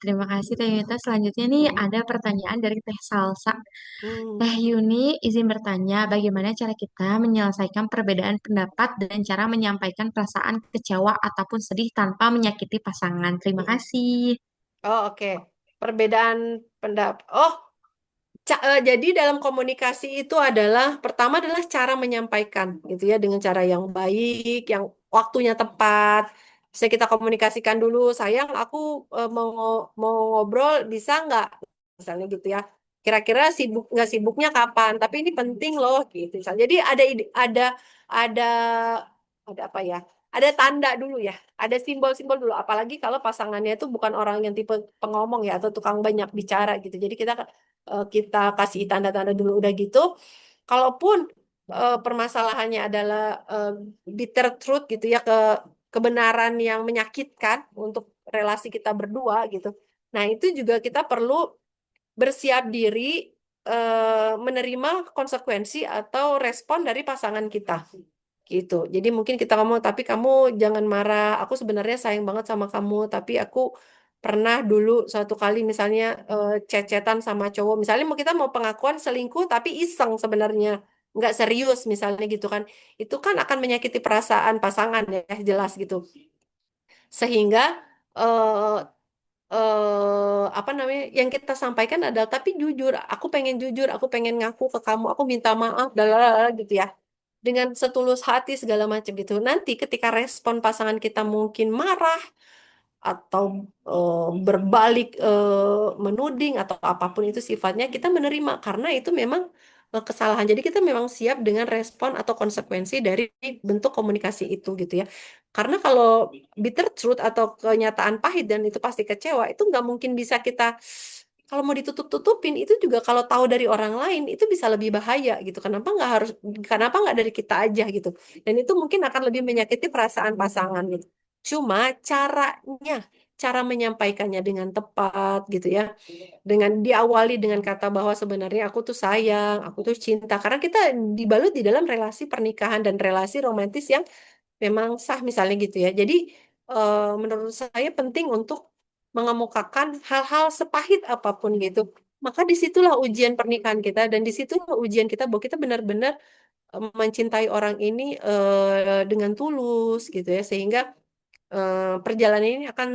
terima kasih Teh Yunita. Selanjutnya nih Mm-mm. ada pertanyaan dari Teh Salsa. Hmm. Teh Yuni izin bertanya, bagaimana cara kita menyelesaikan perbedaan pendapat dan cara menyampaikan perasaan kecewa ataupun sedih tanpa menyakiti pasangan? Terima Mm-mm. kasih. Oh, oke. Perbedaan pendapat. Oh, jadi dalam komunikasi itu adalah pertama adalah cara menyampaikan gitu ya dengan cara yang baik, yang waktunya tepat. Bisa kita komunikasikan dulu, sayang aku mau ngobrol bisa nggak? Misalnya gitu ya. Kira-kira sibuk nggak sibuknya kapan? Tapi ini penting loh gitu. Jadi ada ada apa ya? Ada tanda dulu ya, ada simbol-simbol dulu. Apalagi kalau pasangannya itu bukan orang yang tipe pengomong ya atau tukang banyak bicara gitu. Jadi kita kasih tanda-tanda dulu udah gitu. Kalaupun permasalahannya adalah eh, bitter truth gitu ya, kebenaran yang menyakitkan untuk relasi kita berdua gitu. Nah, itu juga kita perlu bersiap diri menerima konsekuensi atau respon dari pasangan kita gitu. Jadi mungkin kita ngomong, tapi kamu jangan marah. Aku sebenarnya sayang banget sama kamu, tapi aku pernah dulu suatu kali misalnya cecetan sama cowok. Misalnya kita mau pengakuan selingkuh, tapi iseng sebenarnya, nggak serius misalnya gitu kan. Itu kan akan menyakiti perasaan pasangan ya, jelas gitu. Sehingga eh, apa namanya yang kita sampaikan adalah tapi jujur, aku pengen ngaku ke kamu, aku minta maaf, dalalala gitu ya, dengan setulus hati segala macam gitu. Nanti ketika respon pasangan kita mungkin marah atau berbalik menuding atau apapun itu sifatnya, kita menerima karena itu memang kesalahan. Jadi kita memang siap dengan respon atau konsekuensi dari bentuk komunikasi itu gitu ya. Karena kalau bitter truth atau kenyataan pahit dan itu pasti kecewa, itu nggak mungkin bisa kita, kalau mau ditutup-tutupin itu juga kalau tahu dari orang lain itu bisa lebih bahaya gitu. Kenapa nggak dari kita aja gitu. Dan itu mungkin akan lebih menyakiti perasaan pasangan gitu. Cuma cara menyampaikannya dengan tepat gitu ya. Dengan diawali dengan kata bahwa sebenarnya aku tuh sayang, aku tuh cinta. Karena kita dibalut di dalam relasi pernikahan dan relasi romantis yang memang sah misalnya gitu ya. Jadi menurut saya penting untuk mengemukakan hal-hal sepahit apapun gitu. Maka disitulah ujian pernikahan kita dan disitulah ujian kita bahwa kita benar-benar mencintai orang ini dengan tulus gitu ya, sehingga perjalanan ini akan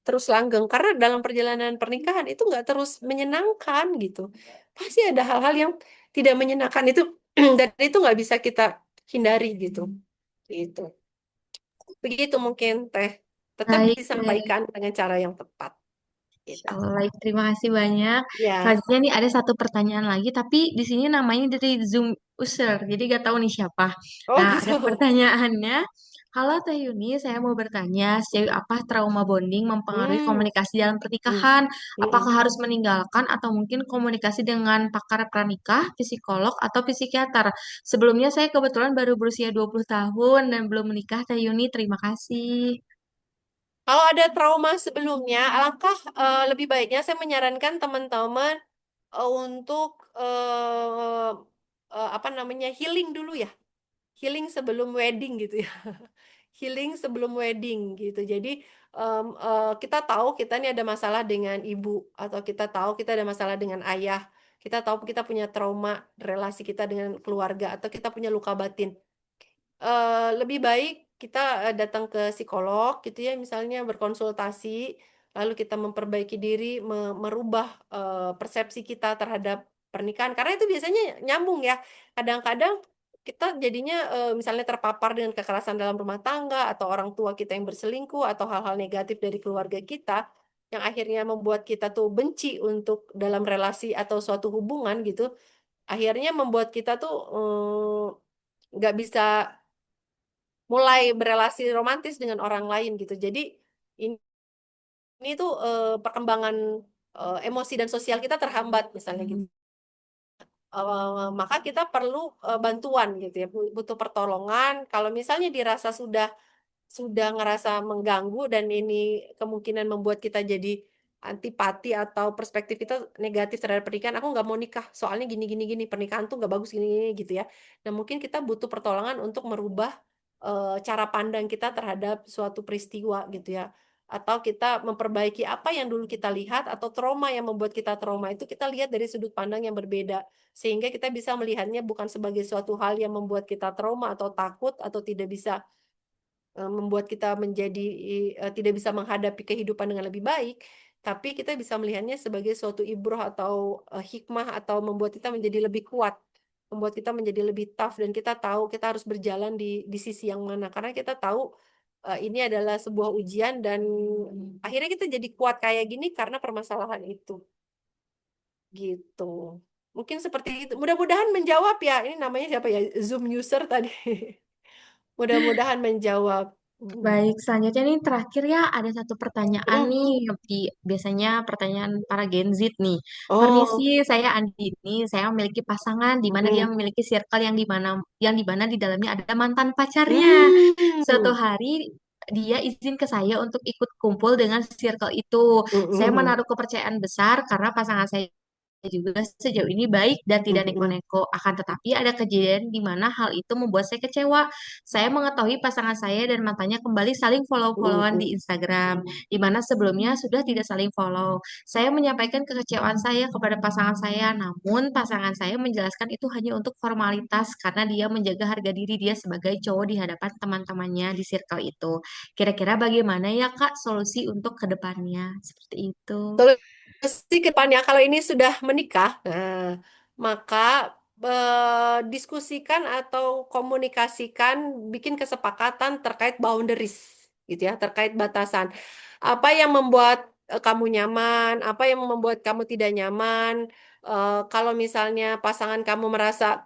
terus langgeng karena dalam perjalanan pernikahan itu nggak terus menyenangkan gitu, pasti ada hal-hal yang tidak menyenangkan itu dan itu nggak bisa kita hindari gitu gitu begitu mungkin Teh, tetap Baik, disampaikan dengan cara yang tepat Insya gitu Allah, baik. Terima kasih banyak. ya. Selanjutnya nih ada satu pertanyaan lagi, tapi di sini namanya dari Zoom user, jadi gak tahu nih siapa. Oh Nah, gitu. ada pertanyaannya. Halo Teh Yuni, saya mau bertanya, sejauh apa trauma bonding mempengaruhi hmm, komunikasi dalam hmm, pernikahan? Apakah hmm. harus meninggalkan atau mungkin komunikasi dengan pakar pranikah, psikolog, atau psikiater? Sebelumnya saya kebetulan baru berusia 20 tahun dan belum menikah, Teh Yuni. Terima kasih. Kalau ada trauma sebelumnya, alangkah lebih baiknya saya menyarankan teman-teman untuk apa namanya healing dulu ya, healing sebelum wedding gitu ya, healing sebelum wedding gitu. Jadi kita tahu kita ini ada masalah dengan ibu atau kita tahu kita ada masalah dengan ayah, kita tahu kita punya trauma relasi kita dengan keluarga atau kita punya luka batin. Lebih baik kita datang ke psikolog gitu ya, misalnya berkonsultasi, lalu kita memperbaiki diri, merubah persepsi kita terhadap pernikahan, karena itu biasanya nyambung ya. Kadang-kadang kita jadinya misalnya terpapar dengan kekerasan dalam rumah tangga atau orang tua kita yang berselingkuh atau hal-hal negatif dari keluarga kita yang akhirnya membuat kita tuh benci untuk dalam relasi atau suatu hubungan gitu, akhirnya membuat kita tuh nggak bisa mulai berelasi romantis dengan orang lain gitu. Jadi ini tuh perkembangan emosi dan sosial kita terhambat misalnya gitu. Maka kita perlu bantuan gitu ya, butuh pertolongan. Kalau misalnya dirasa sudah ngerasa mengganggu dan ini kemungkinan membuat kita jadi antipati atau perspektif kita negatif terhadap pernikahan, aku nggak mau nikah, soalnya gini gini gini, pernikahan tuh nggak bagus gini gini gitu ya. Nah mungkin kita butuh pertolongan untuk merubah cara pandang kita terhadap suatu peristiwa gitu ya. Atau kita memperbaiki apa yang dulu kita lihat atau trauma yang membuat kita trauma itu kita lihat dari sudut pandang yang berbeda. Sehingga kita bisa melihatnya bukan sebagai suatu hal yang membuat kita trauma atau takut atau tidak bisa membuat kita menjadi tidak bisa menghadapi kehidupan dengan lebih baik, tapi kita bisa melihatnya sebagai suatu ibroh atau hikmah atau membuat kita menjadi lebih kuat, membuat kita menjadi lebih tough dan kita tahu kita harus berjalan di sisi yang mana karena kita tahu ini adalah sebuah ujian dan akhirnya kita jadi kuat kayak gini karena permasalahan itu gitu. Mungkin seperti itu. Mudah-mudahan menjawab ya. Ini namanya siapa ya? Zoom user tadi. Mudah-mudahan menjawab. Baik, selanjutnya nih terakhir ya ada satu pertanyaan Mm. nih biasanya pertanyaan para Gen Z nih. Permisi, Oh, saya Andini, saya memiliki pasangan di mana dia mm. memiliki circle yang di mana di dalamnya ada mantan pacarnya. Suatu Hmm. hari dia izin ke saya untuk ikut kumpul dengan circle itu. Saya Mm-mm. menaruh kepercayaan besar karena pasangan saya juga sejauh ini baik dan tidak Mm-mm. neko-neko. Akan tetapi ada kejadian di mana hal itu membuat saya kecewa. Saya mengetahui pasangan saya dan mantannya kembali saling follow-followan di Mm-mm. Instagram, di mana sebelumnya sudah tidak saling follow. Saya menyampaikan kekecewaan saya kepada pasangan saya, namun pasangan saya menjelaskan itu hanya untuk formalitas karena dia menjaga harga diri dia sebagai cowok di hadapan teman-temannya di circle itu. Kira-kira bagaimana ya Kak solusi untuk kedepannya? Seperti itu. Solusi ke depannya kalau ini sudah menikah, maka diskusikan atau komunikasikan, bikin kesepakatan terkait boundaries, gitu ya, terkait batasan. Apa yang membuat kamu nyaman, apa yang membuat kamu tidak nyaman. Kalau misalnya pasangan kamu merasa,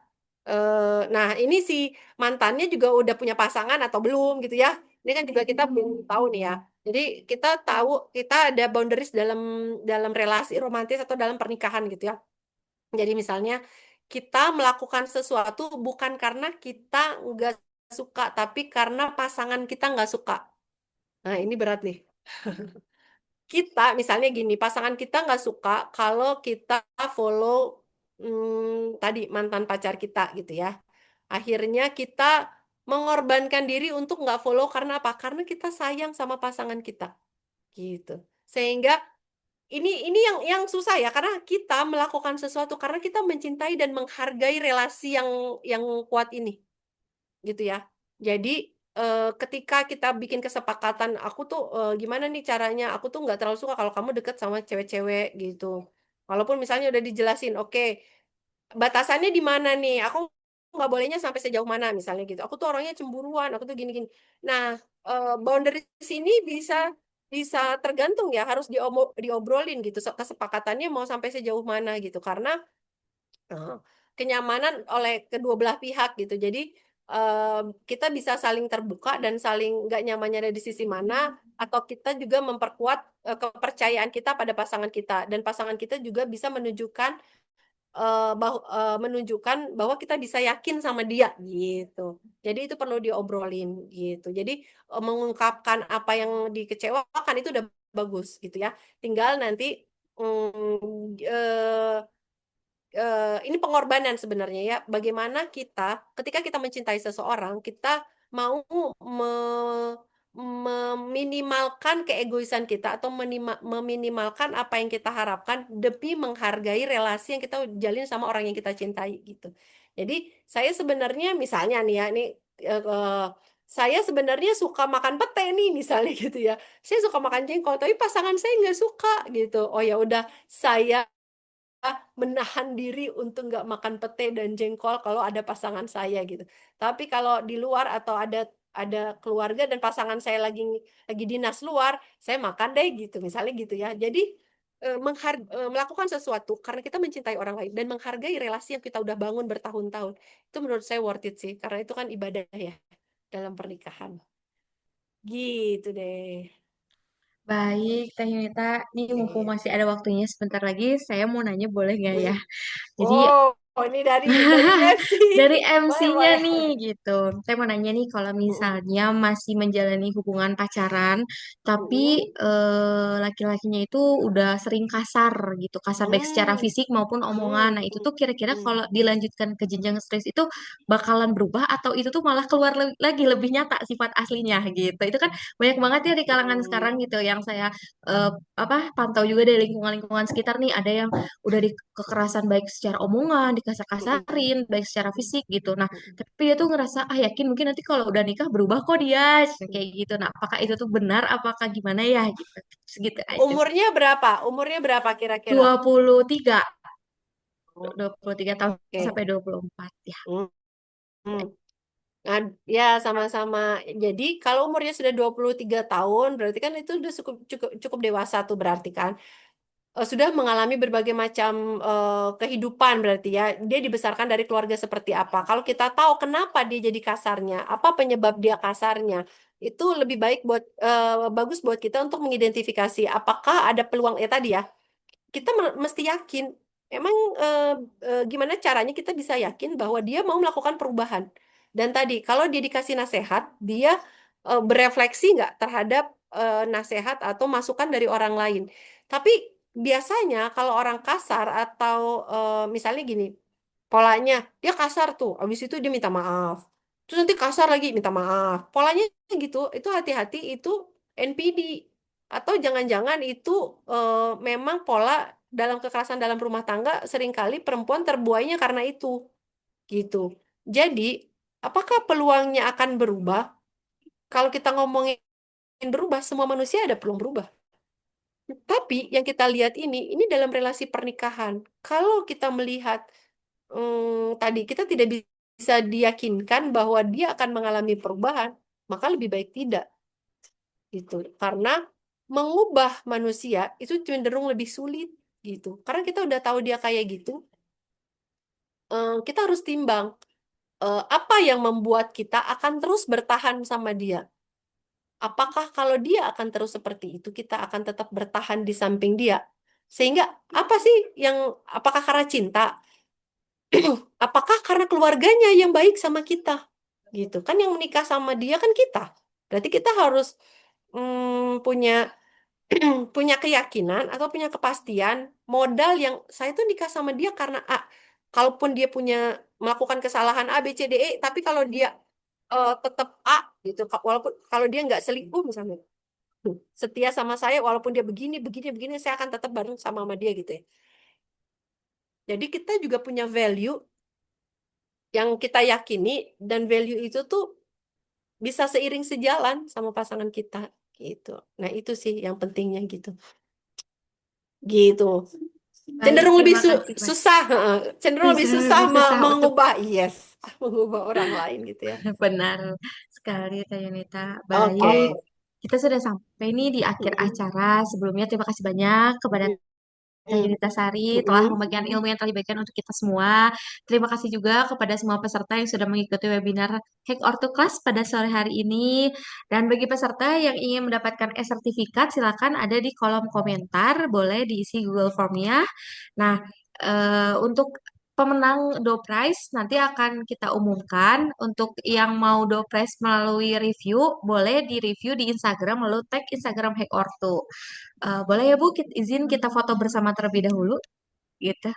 nah ini si mantannya juga udah punya pasangan atau belum, gitu ya. Ini kan juga kita belum tahu nih ya. Jadi kita tahu kita ada boundaries dalam dalam relasi romantis atau dalam pernikahan gitu ya. Jadi misalnya kita melakukan sesuatu bukan karena kita nggak suka, tapi karena pasangan kita nggak suka. Nah ini berat nih. Kita misalnya gini, pasangan kita nggak suka kalau kita follow tadi mantan pacar kita gitu ya. Akhirnya kita mengorbankan diri untuk nggak follow karena apa? Karena kita sayang sama pasangan kita gitu. Sehingga ini yang susah ya karena kita melakukan sesuatu karena kita mencintai dan menghargai relasi yang kuat ini gitu ya. Jadi ketika kita bikin kesepakatan aku tuh gimana nih caranya aku tuh nggak terlalu suka kalau kamu deket sama cewek-cewek gitu. Walaupun misalnya udah dijelasin, oke, batasannya di mana nih? Aku nggak bolehnya sampai sejauh mana misalnya gitu. Aku tuh orangnya cemburuan, aku tuh gini-gini. Nah, boundaries ini bisa bisa tergantung ya, harus diobrolin gitu. Kesepakatannya mau sampai sejauh mana gitu. Karena eh, kenyamanan oleh kedua belah pihak gitu. Jadi kita bisa saling terbuka dan saling nggak nyamannya ada di sisi mana, atau kita juga memperkuat kepercayaan kita pada pasangan kita dan pasangan kita juga bisa menunjukkan bahwa kita bisa yakin sama dia gitu. Jadi itu perlu diobrolin gitu. Jadi mengungkapkan apa yang dikecewakan itu udah bagus gitu ya. Tinggal nanti ini pengorbanan sebenarnya ya. Bagaimana kita ketika kita mencintai seseorang, kita mau meminimalkan keegoisan kita atau meminimalkan apa yang kita harapkan demi menghargai relasi yang kita jalin sama orang yang kita cintai gitu. Jadi saya sebenarnya misalnya nih ya, ini saya sebenarnya suka makan pete nih misalnya gitu ya. Saya suka makan jengkol, tapi pasangan saya nggak suka gitu. Oh ya udah, saya menahan diri untuk nggak makan pete dan jengkol kalau ada pasangan saya gitu. Tapi kalau di luar atau ada keluarga dan pasangan saya lagi dinas luar, saya makan deh gitu, misalnya gitu ya. Jadi melakukan sesuatu karena kita mencintai orang lain dan menghargai relasi yang kita udah bangun bertahun-tahun. Itu menurut saya worth it sih, karena itu kan ibadah ya dalam pernikahan. Gitu deh. Baik, Teh Yunita, nih mumpung Oke. masih ada waktunya sebentar lagi, saya mau nanya boleh nggak ya? Mm. Jadi Oh, ini dari MC. dari Boleh, MC-nya boleh. nih gitu. Saya mau nanya nih kalau Mm-mm. misalnya masih menjalani hubungan pacaran, tapi Mm-mm. laki-lakinya itu udah sering kasar gitu, kasar baik secara Hmm, fisik maupun omongan. hmm, Nah, itu hmm, tuh kira-kira hmm, kalau dilanjutkan ke jenjang stres itu bakalan berubah atau itu tuh malah keluar lagi lebih nyata sifat aslinya gitu. Itu kan banyak banget ya di kalangan sekarang hmm, gitu yang saya eh, apa pantau juga dari lingkungan-lingkungan sekitar nih ada yang udah di kekerasan baik secara omongan, hmm, dikasar-kasarin, baik secara fisik gitu. Nah, hmm, tapi dia tuh ngerasa ah yakin mungkin nanti kalau udah nikah berubah kok dia hmm. kayak gitu. Nah, apakah itu tuh benar apakah gimana ya gitu. Segitu aja sih. Umurnya berapa? Umurnya berapa kira-kira? 23, Oh, 23 tahun oke. sampai 24 ya. Hmm, hmm. Nah, ya sama-sama. Jadi kalau umurnya sudah 23 tahun, berarti kan itu udah cukup cukup cukup dewasa tuh berarti kan. Sudah mengalami berbagai macam kehidupan berarti ya. Dia dibesarkan dari keluarga seperti apa. Kalau kita tahu kenapa dia jadi kasarnya, apa penyebab dia kasarnya, itu lebih baik bagus buat kita untuk mengidentifikasi apakah ada peluang ya tadi ya. Kita mesti yakin. Emang gimana caranya kita bisa yakin bahwa dia mau melakukan perubahan. Dan tadi kalau dia dikasih nasihat, dia berefleksi nggak terhadap nasihat atau masukan dari orang lain. Tapi biasanya kalau orang kasar atau misalnya gini, polanya dia kasar tuh, habis itu dia minta maaf. Terus nanti kasar lagi minta maaf. Polanya gitu, itu hati-hati itu NPD. Atau jangan-jangan itu memang pola dalam kekerasan dalam rumah tangga seringkali perempuan terbuainya karena itu gitu. Jadi, apakah peluangnya akan berubah? Kalau kita ngomongin berubah, semua manusia ada peluang berubah. Tapi yang kita lihat ini dalam relasi pernikahan. Kalau kita melihat tadi kita tidak bisa diyakinkan bahwa dia akan mengalami perubahan, maka lebih baik tidak gitu. Karena mengubah manusia itu cenderung lebih sulit gitu. Karena kita udah tahu dia kayak gitu, kita harus timbang apa yang membuat kita akan terus bertahan sama dia. Apakah kalau dia akan terus seperti itu, kita akan tetap bertahan di samping dia? Sehingga apa sih yang apakah karena cinta? Apakah karena keluarganya yang baik sama kita? Gitu kan yang menikah sama dia kan kita. Berarti kita harus punya punya keyakinan atau punya kepastian modal yang saya tuh nikah sama dia karena A. Kalaupun dia punya melakukan kesalahan A, B, C, D, E, tapi kalau dia tetap A gitu, walaupun kalau dia nggak selingkuh misalnya, setia sama saya walaupun dia begini, begini, begini, saya akan tetap bareng sama dia gitu ya. Jadi kita juga punya value yang kita yakini dan value itu tuh bisa seiring sejalan sama pasangan kita gitu. Nah itu sih yang pentingnya gitu. Gitu. Baik, Cenderung lebih terima kasih Mas. susah, cenderung lebih Sudah susah lebih susah untuk mengubah, yes, mengubah orang lain gitu ya. benar sekali Teh Yunita. Baik, Oke. kita sudah sampai nih di akhir Mm-mm. acara. Sebelumnya terima kasih banyak kepada Teh Mm-mm. Yunita Sari telah Mm-mm. membagikan ilmu yang telah diberikan untuk kita semua. Terima kasih juga kepada semua peserta yang sudah mengikuti webinar Hack Orto Class pada sore hari ini. Dan bagi peserta yang ingin mendapatkan e-sertifikat, silakan ada di kolom komentar, boleh diisi Google Form-nya. Nah, untuk pemenang door prize nanti akan kita umumkan. Untuk yang mau door prize melalui review, boleh di-review di Instagram, lalu tag Instagram Hack Orto. Boleh ya Bu, izin kita foto bersama terlebih dahulu, gitu.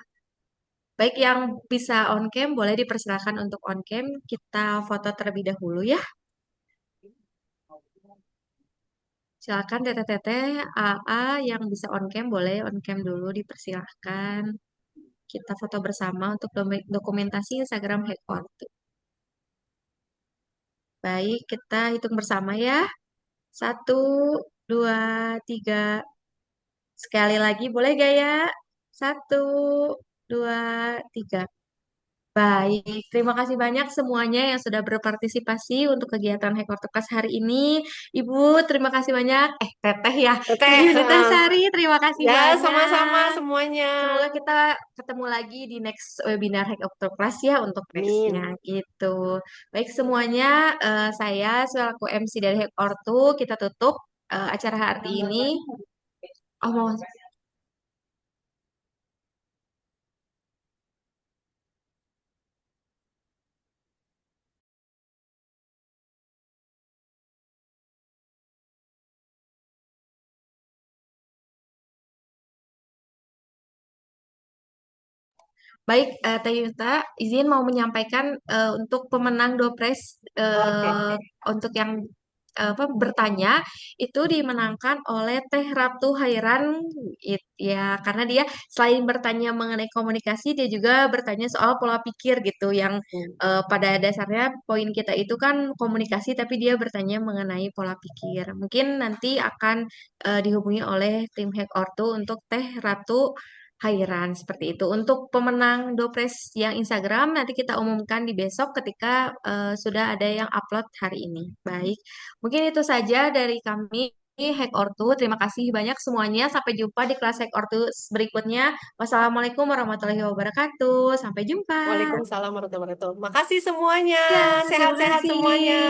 Baik yang bisa on cam, boleh dipersilakan untuk on cam. Kita foto terlebih dahulu ya. Silakan teteh-teteh AA yang bisa on cam, boleh on cam dulu dipersilahkan. Kita foto bersama untuk dokumentasi Instagram Hackpot. Baik, kita hitung bersama ya. Satu, dua, tiga. Sekali lagi, boleh gak ya? Satu, dua, tiga. Baik, terima kasih banyak semuanya yang sudah berpartisipasi untuk kegiatan Hacker hari ini. Ibu, terima kasih banyak. Teteh ya, Teteh, Teh Yunita Sari, terima kasih ya sama-sama banyak. semuanya. Semoga kita ketemu lagi di next webinar Hacker ya untuk nextnya Amin. gitu. Baik semuanya, saya selaku MC dari Hacker kita tutup acara hari ini. Oh, mau Baik, Teh Yuta, izin mau menyampaikan untuk pemenang Dopres Oke. untuk yang bertanya itu dimenangkan oleh Teh Ratu Hairan ya karena dia selain bertanya mengenai komunikasi dia juga bertanya soal pola pikir gitu yang Hmm. pada dasarnya poin kita itu kan komunikasi tapi dia bertanya mengenai pola pikir. Mungkin nanti akan dihubungi oleh tim Hack Ortu untuk Teh Ratu Hairan seperti itu. Untuk pemenang Dopres yang Instagram nanti kita umumkan di besok ketika sudah ada yang upload hari ini. Baik, mungkin itu saja dari kami Hack Ortu. Terima kasih banyak semuanya. Sampai jumpa di kelas Hack Ortu berikutnya. Wassalamualaikum warahmatullahi wabarakatuh. Sampai jumpa. Waalaikumsalam warahmatullahi wabarakatuh. Makasih semuanya. Ya, terima Sehat-sehat kasih. semuanya.